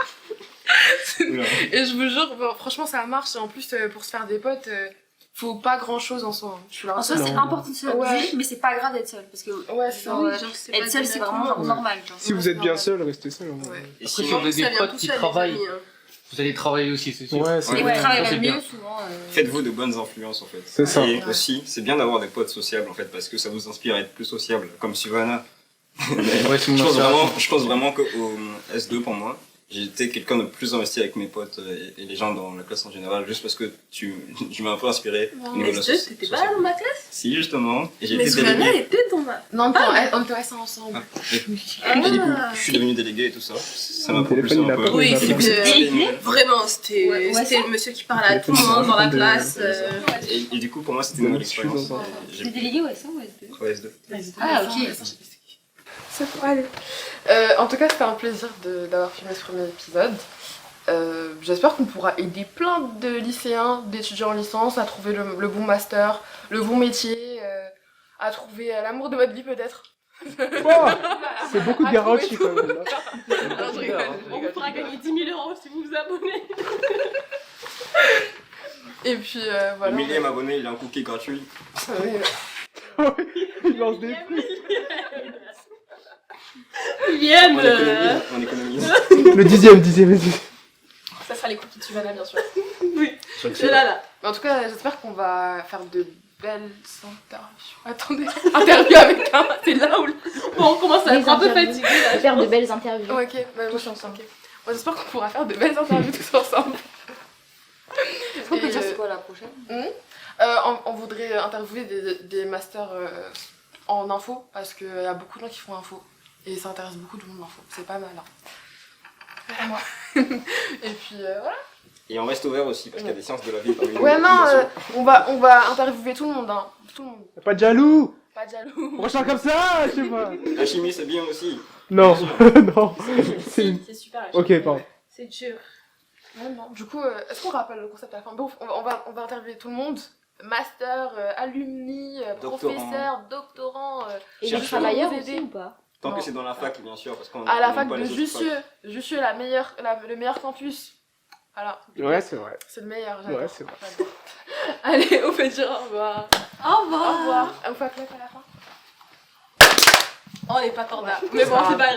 S4: Oula.
S3: Et je vous jure, bon, franchement, ça marche. Et en plus, pour se faire des potes, faut pas grand chose en soi. Hein. Je suis là.
S7: En soi, c'est
S1: Non.
S7: important de se
S3: Ouais.
S7: socialiser, mais c'est pas grave d'être seul. Parce que
S3: Ouais,
S7: genre, être seul, c'est vraiment genre
S1: Ouais.
S7: normal. Genre.
S1: Si vous êtes bien seul, restez seul. hein.
S3: Ouais.
S4: Et
S8: Après,
S4: sinon,
S8: si vous avez
S2: Ça
S8: des
S2: vient
S8: potes
S2: tout
S8: qui
S2: seul, les
S8: travaillent,
S2: amis, hein.
S8: vous allez travailler aussi, c'est sûr.
S1: Ouais, c'est
S7: Et
S4: Ouais.
S7: vous travaillez
S8: Ça, c'est
S7: même
S8: bien.
S7: mieux souvent.
S4: faites-vous de bonnes influences en fait.
S1: C'est ça.
S4: Et aussi, c'est bien d'avoir des potes sociables en fait, parce que ça vous inspire à être plus sociable, comme Sylvana.
S8: Ouais, c'est mon
S4: Je pense vraiment qu'au S2 pour moi, j'étais quelqu'un de plus investi avec mes potes et les gens dans la classe en général, juste parce que tu m'as un peu inspiré au niveau de la
S2: S2, t'étais pas dans ma classe?
S4: Si, justement. Et j'ai
S2: Mais
S4: été
S2: Sylvana
S4: délégué.
S2: était dans ma...
S3: Non, on était restés ensemble.
S4: Et du coup, je suis devenu délégué et tout ça. Ça m'a
S1: Mon téléphone,
S4: propulsé
S1: il a
S4: un
S1: pas
S4: peu.
S1: pris
S2: Oui,
S1: la
S2: c'est
S1: place.
S2: que... Vraiment, c'était
S7: Ouais,
S2: c'était le monsieur qui parlait à tout le monde dans la classe.
S4: Et du coup, pour moi, c'était une nouvelle
S1: Je suis
S4: expérience.
S1: dans un-
S4: J'ai
S7: T'es délégué ouais, ça ou S2
S4: Ouais, S2.
S7: Ah, ok.
S3: Ça faut aller. En tout cas, c'était un plaisir d'avoir filmé ce premier épisode. J'espère qu'on pourra aider plein de lycéens, d'étudiants en licence à trouver le bon master, le bon métier, à trouver l'amour de votre vie peut-être.
S1: Oh, c'est beaucoup de garanties quand même. Là.
S3: Alors, je rigole, je
S2: On
S3: rigole.
S2: pourra gagner 10 000 € si vous vous abonnez.
S3: Et puis voilà.
S4: Le millième abonné, il a un cookie gratuit.
S1: Il lance des prix.
S2: Yann
S4: On économise.
S1: Le dixième, vas-y.
S9: Ça sera les cookies de Sylvana, bien sûr.
S2: c'est là.
S3: Mais en tout cas, j'espère qu'on va faire de belles interviews. Attendez, interview avec un.
S2: C'est là où bon, on commence à
S6: Les
S2: être un peu
S6: interviews.
S2: fatigué là.
S6: Faire de belles interviews.
S3: Ok, bah,
S6: Tous ensemble.
S3: ok. Moi, j'espère qu'on pourra faire de belles interviews tous ensemble.
S7: Est-ce qu'on peut
S3: Et,
S7: dire c'est quoi la prochaine
S3: on voudrait interviewer des masters en info parce qu'il y a beaucoup de gens qui font info et ça intéresse beaucoup de monde l'info. C'est pas mal. Hein. Voilà, moi. Et puis voilà.
S4: Et on reste ouvert aussi, parce qu'il y a des sciences de la vie parmi nous.
S3: Ouais, non, on va interviewer tout le monde. Hein. Tout le monde.
S1: Y'a pas de jaloux.
S3: Pas de jaloux.
S1: On ressent comme ça, je sais pas.
S4: La chimie, c'est bien aussi.
S1: Non, non. C'est...
S9: C'est super.
S1: Ok, pardon.
S2: C'est dur.
S3: Ouais, non. Du coup, est-ce qu'on rappelle le concept à la fin? Bon, on va interviewer tout le monde. Master, alumni,
S4: Doctorant.
S3: professeur, doctorant.
S6: Et les
S4: Chercheur.
S6: travailleurs
S3: Vous
S6: aussi
S3: aider.
S6: ou pas?
S4: Tant
S3: Non.
S4: que c'est dans la fac, bien sûr, parce qu'on
S3: À la
S4: on
S3: fac
S4: aime pas
S3: de
S4: les autres
S3: Jussieu.
S4: facs.
S3: Jussieu, le meilleur campus. Voilà,
S1: Ouais, c'est vrai.
S3: c'est le meilleur. J'adore.
S1: Ouais, c'est vrai.
S3: J'adore. Allez, on peut dire au revoir.
S2: Au revoir.
S3: Au revoir. On fait un clap à la fin.
S2: On n'est pas tordable.
S3: Mais
S2: Mais bon,
S3: bon,
S2: c'est pas grave.